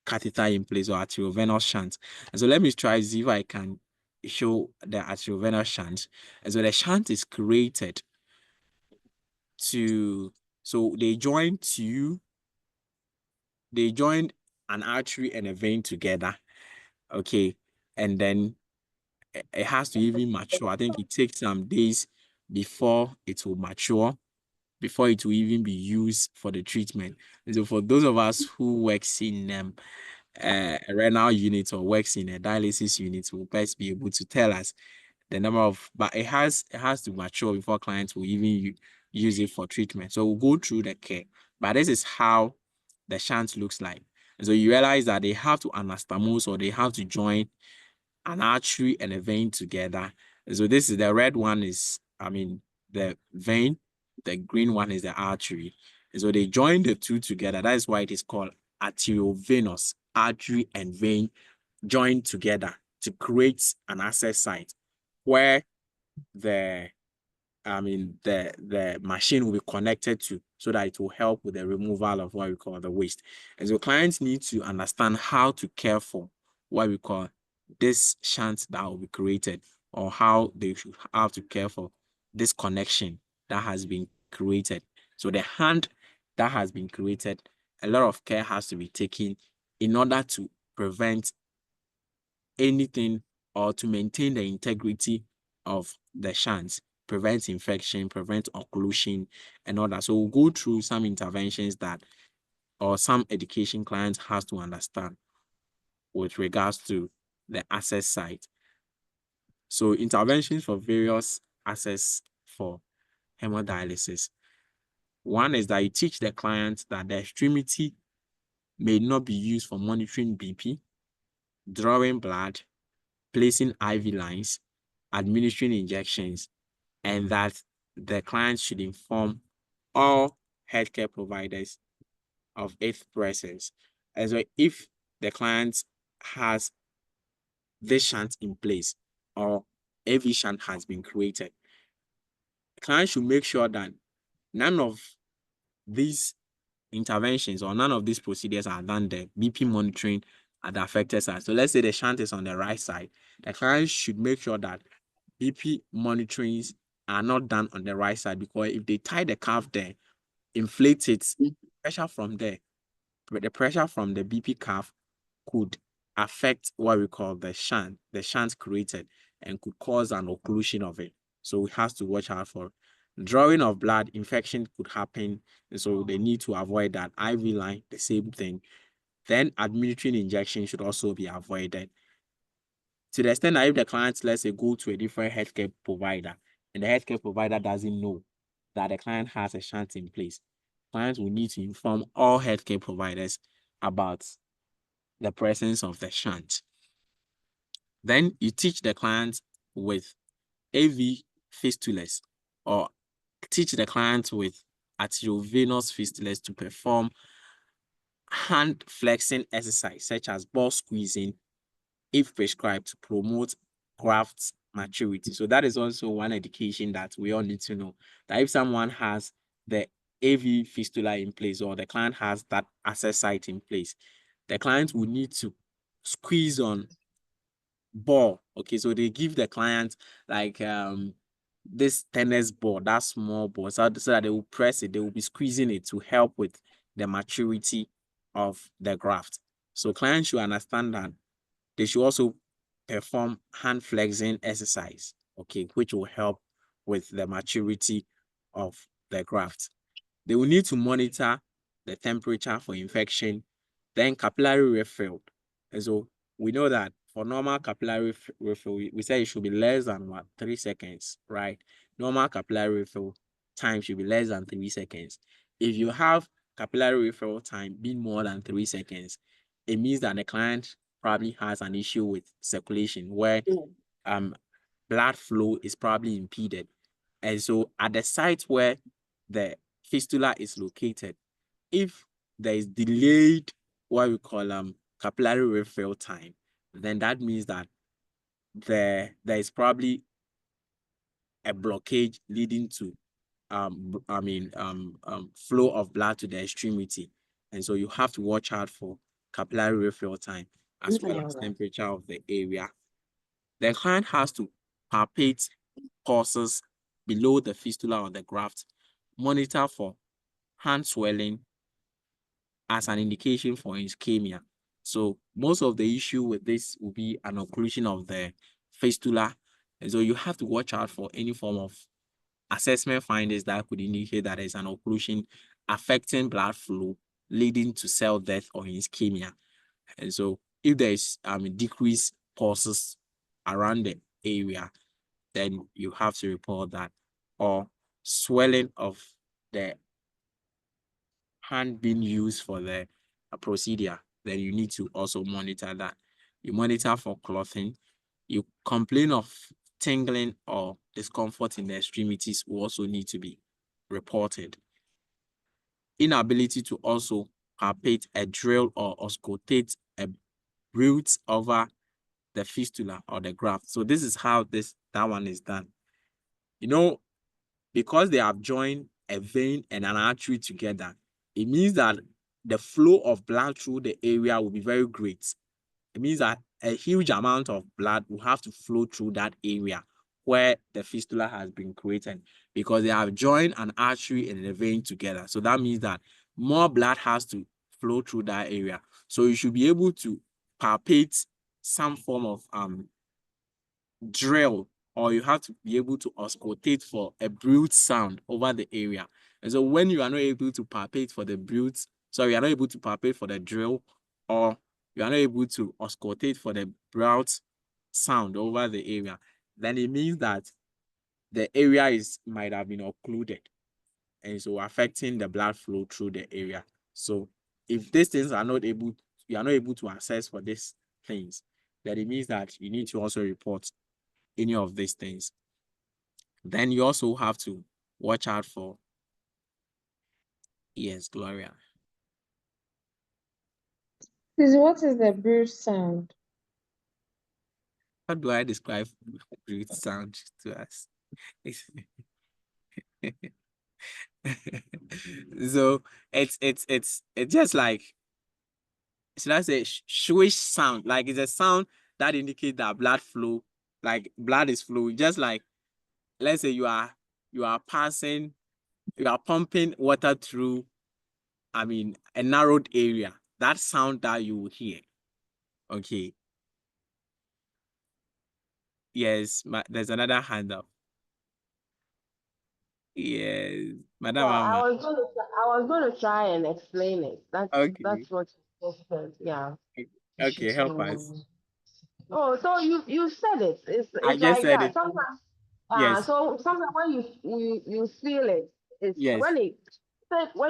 catheter in place or arteriovenous shunt. And so let me try see if I can show the arteriovenous shunt. And so the shunt is created so they join an artery and a vein together. Okay. And then it has to even mature. I think it takes some days before it will mature, before it will even be used for the treatment. And so for those of us who works in a renal unit or works in a dialysis unit, will best be able to tell us the number of, but it has to mature before clients will even use it for treatment. So we'll go through the care, but this is how the shunt looks like. And so you realize that they have to anastomose, or they have to join an artery and a vein together. And so this is the red one is, the vein, the green one is the artery. And so they join the two together. That is why it is called arteriovenous, artery and vein joined together to create an access site where the machine will be connected to, so that it will help with the removal of what we call the waste. And so clients need to understand how to care for what we call this shunt that will be created, or how they should have to care for this connection that has been created. So the hand that has been created, a lot of care has to be taken in order to prevent anything or to maintain the integrity of the shunt, prevent infection, prevent occlusion, and all that. So we'll go through some interventions that, or some education clients has to understand with regards to the access site. So interventions for various access for hemodialysis. One is that you teach the client that the extremity may not be used for monitoring BP, drawing blood, placing IV lines, administering injections, and that the client should inform all healthcare providers of its presence. And so if the client has this shunt in place, or AV shunt has been created, the client should make sure that none of these interventions or none of these procedures are done the BP monitoring at the affected side. So let's say the shunt is on the right side. The client should make sure that BP monitorings are not done on the right side, because if they tie the cuff there, inflate it, pressure from there, the pressure from the BP cuff could affect what we call the shunt created, and could cause an occlusion of it. So we have to watch out for drawing of blood. Infection could happen, and so they need to avoid that. IV line, the same thing. Then administering injection should also be avoided. To the extent that if the client, let's say, go to a different healthcare provider, and the healthcare provider doesn't know that the client has a shunt in place, clients will need to inform all healthcare providers about the presence of the shunt. Then you teach the client with AV fistulas, or teach the client with arteriovenous fistulas to perform hand flexing exercise, such as ball squeezing, if prescribed, to promote graft maturity. So that is also one education that we all need to know, that if someone has the AV fistula in place, or the client has that access site in place, the client will need to squeeze on ball. Okay, so they give the client like this tennis ball, that small ball, so that they will press it, they will be squeezing it to help with the maturity of the graft. So clients should understand that they should also perform hand flexing exercise, okay, which will help with the maturity of the graft. They will need to monitor the temperature for infection, then capillary refill. And so we know that for normal capillary refill, we say it should be less than 3 seconds, right? Normal capillary refill time should be less than 3 seconds. If you have capillary refill time being more than 3 seconds, it means that the client probably has an issue with circulation, where blood flow is probably impeded. And so at the site where the fistula is located, if there is delayed what we call capillary refill time, then that means that there is probably a blockage leading to flow of blood to the extremity. And so you have to watch out for capillary refill time as well as temperature of the area. The client has to palpate pulses below the fistula or the graft, monitor for hand swelling as an indication for ischemia. So most of the issue with this will be an occlusion of the fistula. And so you have to watch out for any form of assessment findings that could indicate that there's an occlusion affecting blood flow, leading to cell death or ischemia. And so if there is decreased pulses around the area, then you have to report that, or swelling of the hand being used for the procedure, then you need to also monitor that. You monitor for clothing. You complain of tingling or discomfort in the extremities will also need to be reported. Inability to also palpate a drill or auscultate a root over the fistula or the graft. So this is how that one is done. You know, because they have joined a vein and an artery together, it means that the flow of blood through the area will be very great. It means that a huge amount of blood will have to flow through that area where the fistula has been created, because they have joined an artery and a vein together. So that means that more blood has to flow through that area. So you should be able to palpate some form of drill, or you have to be able to auscultate for a bruit sound over the area. And so when you are not able to palpate for the bruit, so you are not able to palpate for the drill, or you are not able to auscultate for the bruit sound over the area, then it means that the area might have been occluded, and so affecting the blood flow through the area. So if these things are not able, you are not able to assess for these things, then it means that you need to also report any of these things. Then you also have to watch out for, yes, Gloria. What is the bruise sound? How do I describe bruit sound to us? So it's just like, should I say, swish sound? Like it's a sound that indicates that blood flow, like blood is flowing. Just like, let's say you are pumping water through, a narrowed area. That sound that you will hear. Okay. Yes, there's another hand up. Yes, Madam Well, Amma. I was gonna try and explain it. Okay. That's what you just said. Yeah. Okay, help us. Oh, so you said it. I It's just like said that. it. Sometimes Yes. so sometimes when you feel it, it's Yes. when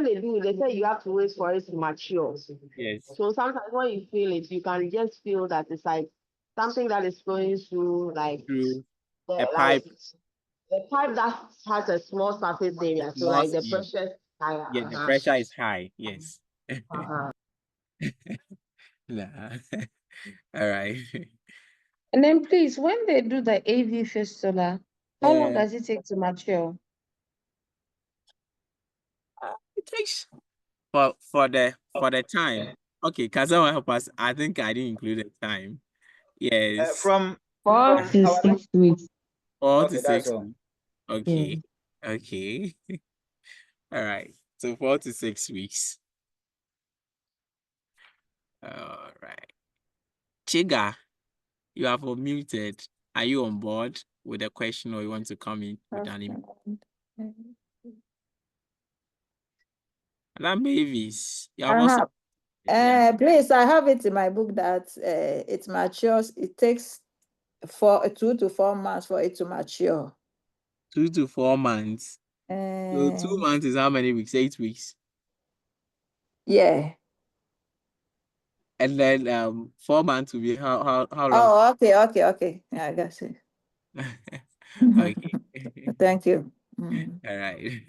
they do, they say you have to wait for it to mature. Yes. So sometimes when you feel it, you can just feel that it's like something that is going through, like Through a like pipe. the pipe that has a small surface area. So like the Yes. pressure is higher. Yeah, the pressure is high. Yes. Nah. All right. And then please, when they do the AV fistula, how long does it take to mature? It takes for the time. Okay, can someone help us? I think I didn't include the time. Yes. From 4 from to our 6 weeks. 4 okay, to that's 6 all. weeks. Okay. Okay. All right. So 4 to 6 weeks. All right. Chiga, you have unmuted. Are you on board with a question, or you want to come in with an input? That Mavis, you have also. Please, I have it in my book that it matures. It takes 2 to 4 months for it to mature. 2 to 4 months. So 2 months is how many weeks? 8 weeks. Yeah. And then 4 months will be how long? Oh, okay. Yeah, I got it. Okay. Thank you. All right.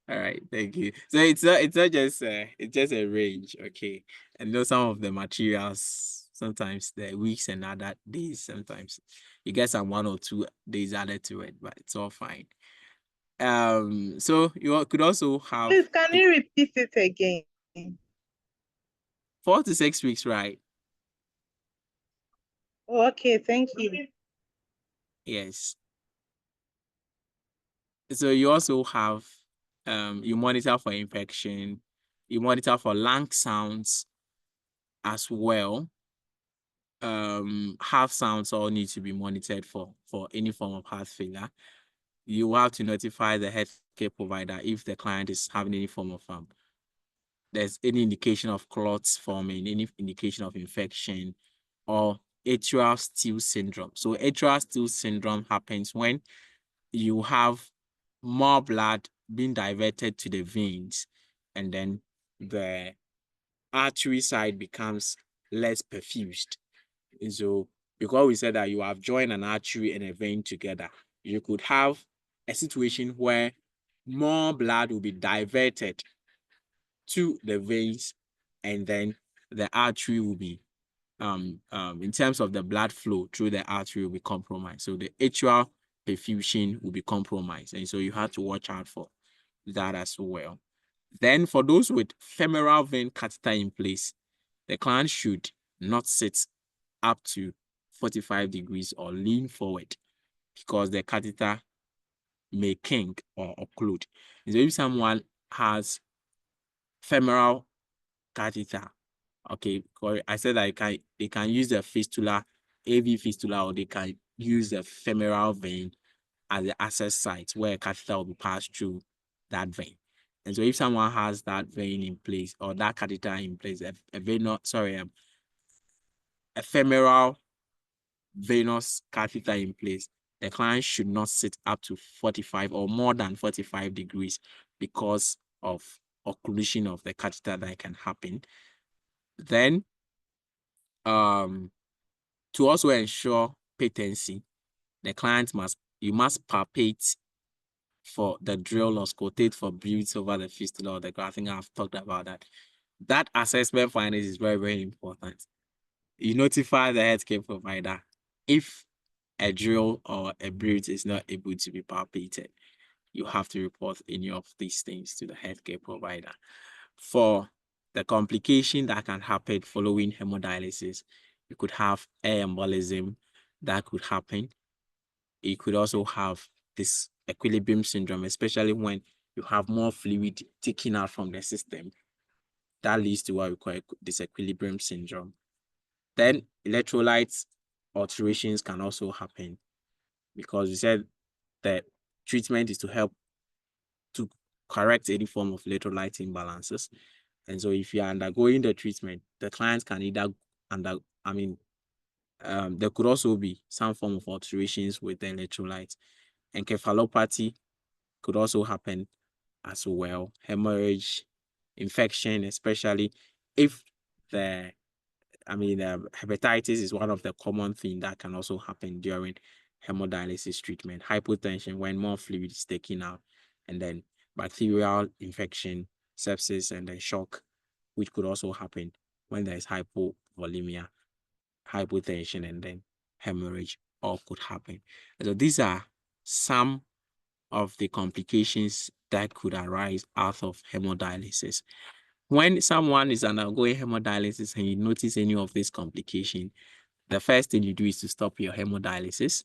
All right, thank you. So it's not just it's just a range, okay. And know some of the materials, sometimes the weeks and other days. Sometimes you get some 1 or 2 days added to it, but it's all fine. So you could also have. Please, can you repeat it again? 4 to 6 weeks, right? Okay, thank you. Yes. So you also have, you monitor for infection, you monitor for lung sounds as well. Heart sounds all need to be monitored for any form of heart failure. You have to notify the healthcare provider if the client is having any form of there's any indication of clots forming, any indication of infection, or atrial steal syndrome. So atrial steal syndrome happens when you have more blood being diverted to the veins, and then the artery side becomes less perfused. And so because we said that you have joined an artery and a vein together, you could have a situation where more blood will be diverted to the veins, and then the artery will be in terms of the blood flow through the artery will be compromised. So the atrial perfusion will be compromised. And so you have to watch out for that as well. Then for those with femoral vein catheter in place, the client should not sit up to 45 degrees or lean forward, because the catheter may kink or occlude. And so if someone has femoral catheter, okay, I said that they can use the fistula, AV fistula, or they can use the femoral vein as the access site where a catheter will be passed through that vein. And so if someone has that vein in place or that catheter in place, a femoral venous catheter in place, the client should not sit up to 45 or more than 45 degrees because of occlusion of the catheter that can happen. Then, to also ensure patency, the client must palpate for the drill or scotate for breaths over the fistula or the graft. I think I've talked about that. That assessment findings is very, very important. You notify the healthcare provider if a drill or a breath is not able to be palpated. You have to report any of these things to the healthcare provider. For the complication that can happen following hemodialysis, you could have air embolism that could happen. You could also have this equilibrium syndrome, especially when you have more fluid taken out from the system. That leads to what we call disequilibrium syndrome. Then electrolytes alterations can also happen, because we said that treatment is to help to correct any form of electrolyte imbalances. And so if you are undergoing the treatment, the client can either there could also be some form of alterations with the electrolytes. Encephalopathy could also happen as well. Hemorrhage, infection, especially if hepatitis is one of the common things that can also happen during hemodialysis treatment. Hypotension, when more fluid is taken out, and then bacterial infection, sepsis, and then shock, which could also happen when there is hypovolemia, hypotension, and then hemorrhage, all could happen. So these are some of the complications that could arise out of hemodialysis. When someone is undergoing hemodialysis and you notice any of these complications, the first thing you do is to stop your hemodialysis,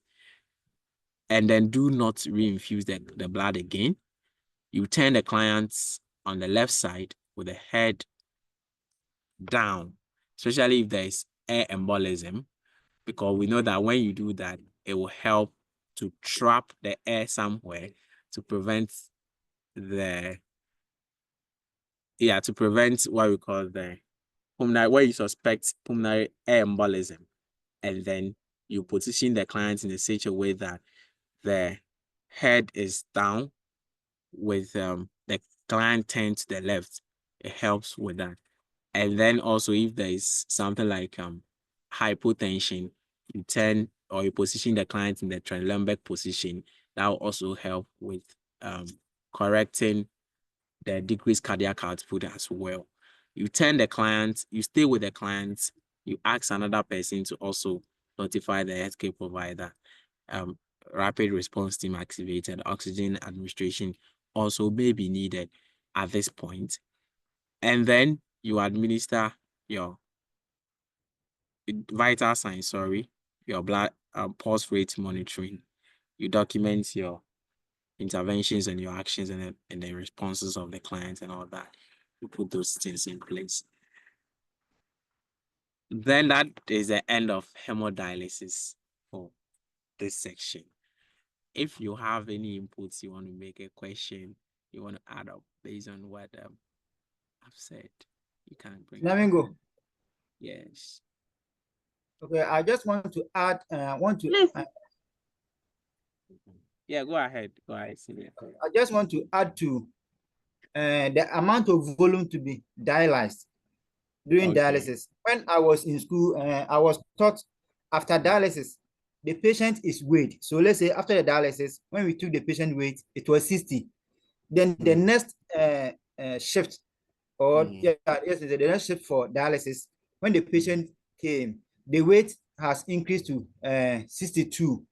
and then do not reinfuse the blood again. You turn the client on the left side with the head down, especially if there is air embolism, because we know that when you do that, it will help to trap the air somewhere to prevent what we call the pulmonary, where you suspect pulmonary air embolism. And then you position the client in such a way that the head is down with the client turned to the left. It helps with that. And then also if there is something like hypotension, you turn or you position the client in the trilembic position. That will also help with correcting the decreased cardiac output as well. You turn the client, you stay with the client you ask another person to also notify the healthcare provider. Rapid response team activated. Oxygen administration also may be needed at this point. And then you administer your vital signs, your blood pulse rate monitoring. You document your interventions and your actions and the responses of the clients and all that. You put those things in place. Then that is the end of hemodialysis for this section. If you have any inputs, you want to make a question, you want to add up based on what I've said, you can bring it. Flamingo. Yes. Okay, I just want to add, yeah, go ahead. Go ahead, Celia. I just want to add to the amount of volume to be dialyzed during dialysis. When I was in school, I was taught after dialysis, the patient is weighed. So let's say after the dialysis, when we took the patient weight, it was 60. Then the next shift, or the next shift for dialysis, when the patient came, the weight has increased to 62.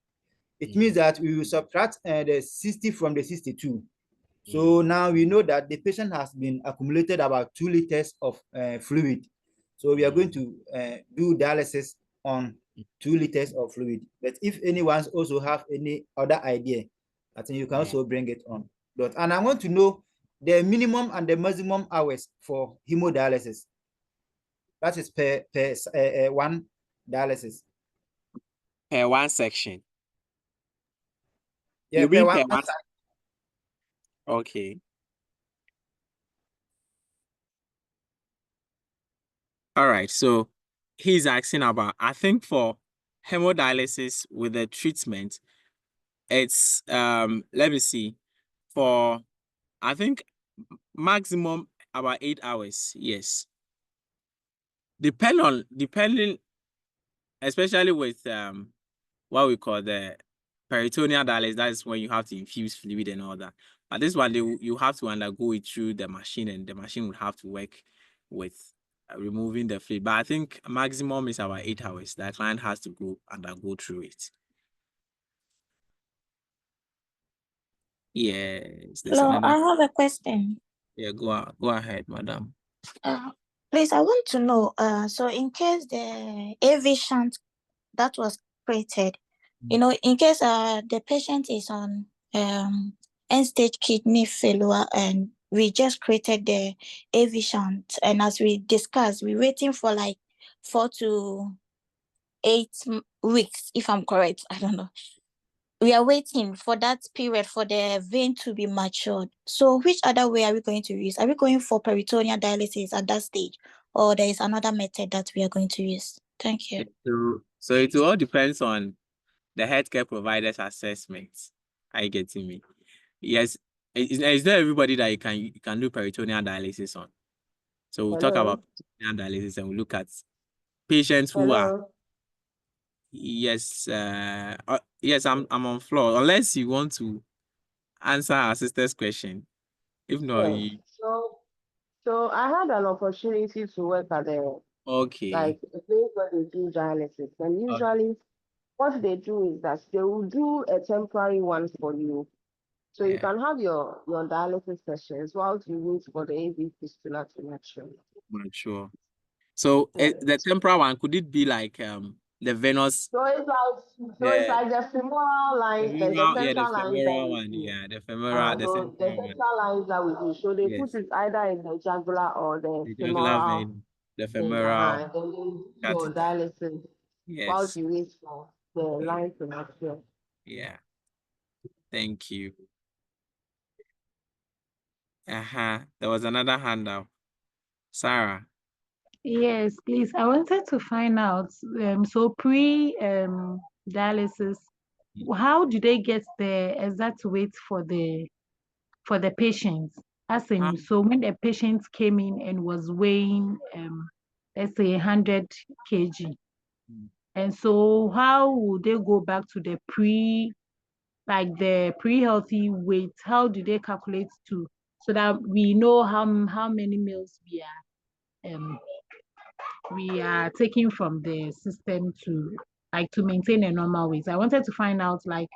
It means that we will subtract the 60 from the 62. So now we know that the patient has been accumulated about 2 liters of fluid. So we are going to do dialysis on 2 liters of fluid. But if anyone also have any other idea, I think you can also bring it on. And I want to know the minimum and the maximum hours for hemodialysis. That is per one dialysis. Per one section. Yeah, you per one. Okay. All right. So he's asking about, I think for hemodialysis with the treatment, it's let me see, for I think maximum about 8 hours. Yes. Depending, especially with what we call the peritoneal dialysis, that is when you have to infuse fluid and all that. But this one, you have to undergo it through the machine, and the machine would have to work with removing the fluid. But I think maximum is about 8 hours. The client has to undergo through it. Yes. Hello, I have a question. Yeah, go ahead, madam. Please, I want to know, so in case the AV shunt that was created, in case the patient is on end-stage kidney failure and we just created the AV shunt, and as we discussed, we're waiting for like 4 to 8 weeks, if I'm correct, I don't know. We are waiting for that period for the vein to be matured. So which other way are we going to use? Are we going for peritoneal dialysis at that stage, or there is another method that we are going to use? Thank you. So it all depends on the healthcare provider's assessment. Are you getting me? Yes, it's not everybody that you can do peritoneal dialysis on. So we'll talk about peritoneal dialysis and we'll look at patients who are. Yes, yes, I'm on floor. Unless you want to answer our sister's question. If not, So I had an opportunity to work at like a place where they do dialysis, and usually what they do is that they will do a temporary one for you. So you can have your dialysis sessions while you wait for the AV fistula to mature. So the temporal one, could it be like the venous? So it's like the femoral line and the central line. The femoral one. Yeah, the femoral. So the central lines that we do. So they put it either in the jugular or the femoral vein, the femoral. And then they do your dialysis while you wait for the line to mature. Yeah. Thank you. There was another handout. Sarah. Yes, please. I wanted to find out, so dialysis, how do they get the exact weight for the patients? As in, so when the patient came in and was weighing let's say 100 kg, and so how would they go back to the pre-healthy weight? How do they calculate so that we know how many meals we are we are taking from the system to maintain a normal weight. I wanted to find out like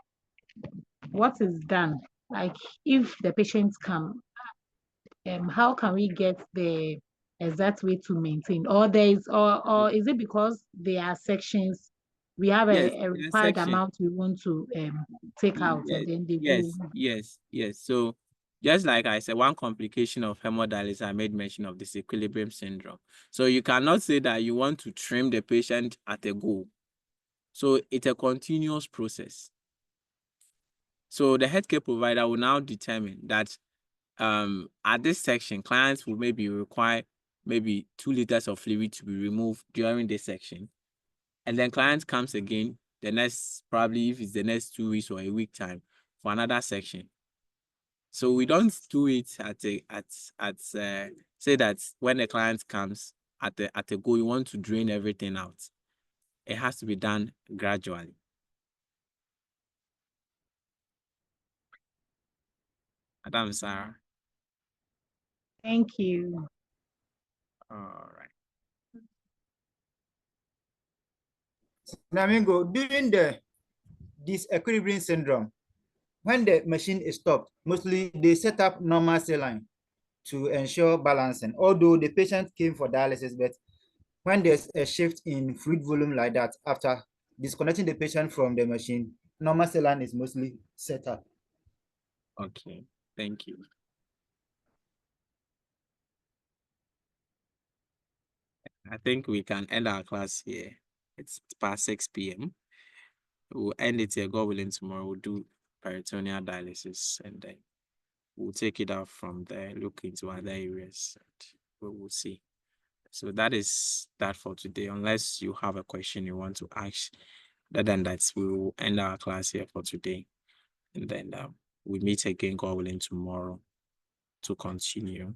what is done, like if the patients come, how can we get the exact way to maintain, or is it because there are sections we have Yes, a there are required sections. amount we want to take out, and then they go. Yes. So just like I said, one complication of hemodialysis, I made mention of this equilibrium syndrome. So you cannot say that you want to trim the patient at a go. So it's a continuous process. So the healthcare provider will now determine that at this section, clients will maybe require maybe 2 liters of fluid to be removed during this section. And then client comes again the next, probably if it's the next 2 weeks or a week time for another section. So we don't do it say that when the client comes at a go, you want to drain everything out. It has to be done gradually. Madam Sarah. Thank you. All right. Namingo, during this equilibrium syndrome, when the machine is stopped, mostly they set up normal saline to ensure balancing. Although the patient came for dialysis, but when there's a shift in fluid volume like that, after disconnecting the patient from the machine, normal saline is mostly set up. Okay, thank you. I think we can end our class here. It's past 6 p.m. We'll end it here. God willing, tomorrow we'll do peritoneal dialysis, and then we'll take it out from there, look into other areas, and we will see. So that is that for today. Unless you have a question you want to ask, other than that, we will end our class here for today. And then we meet again, God willing, tomorrow to continue.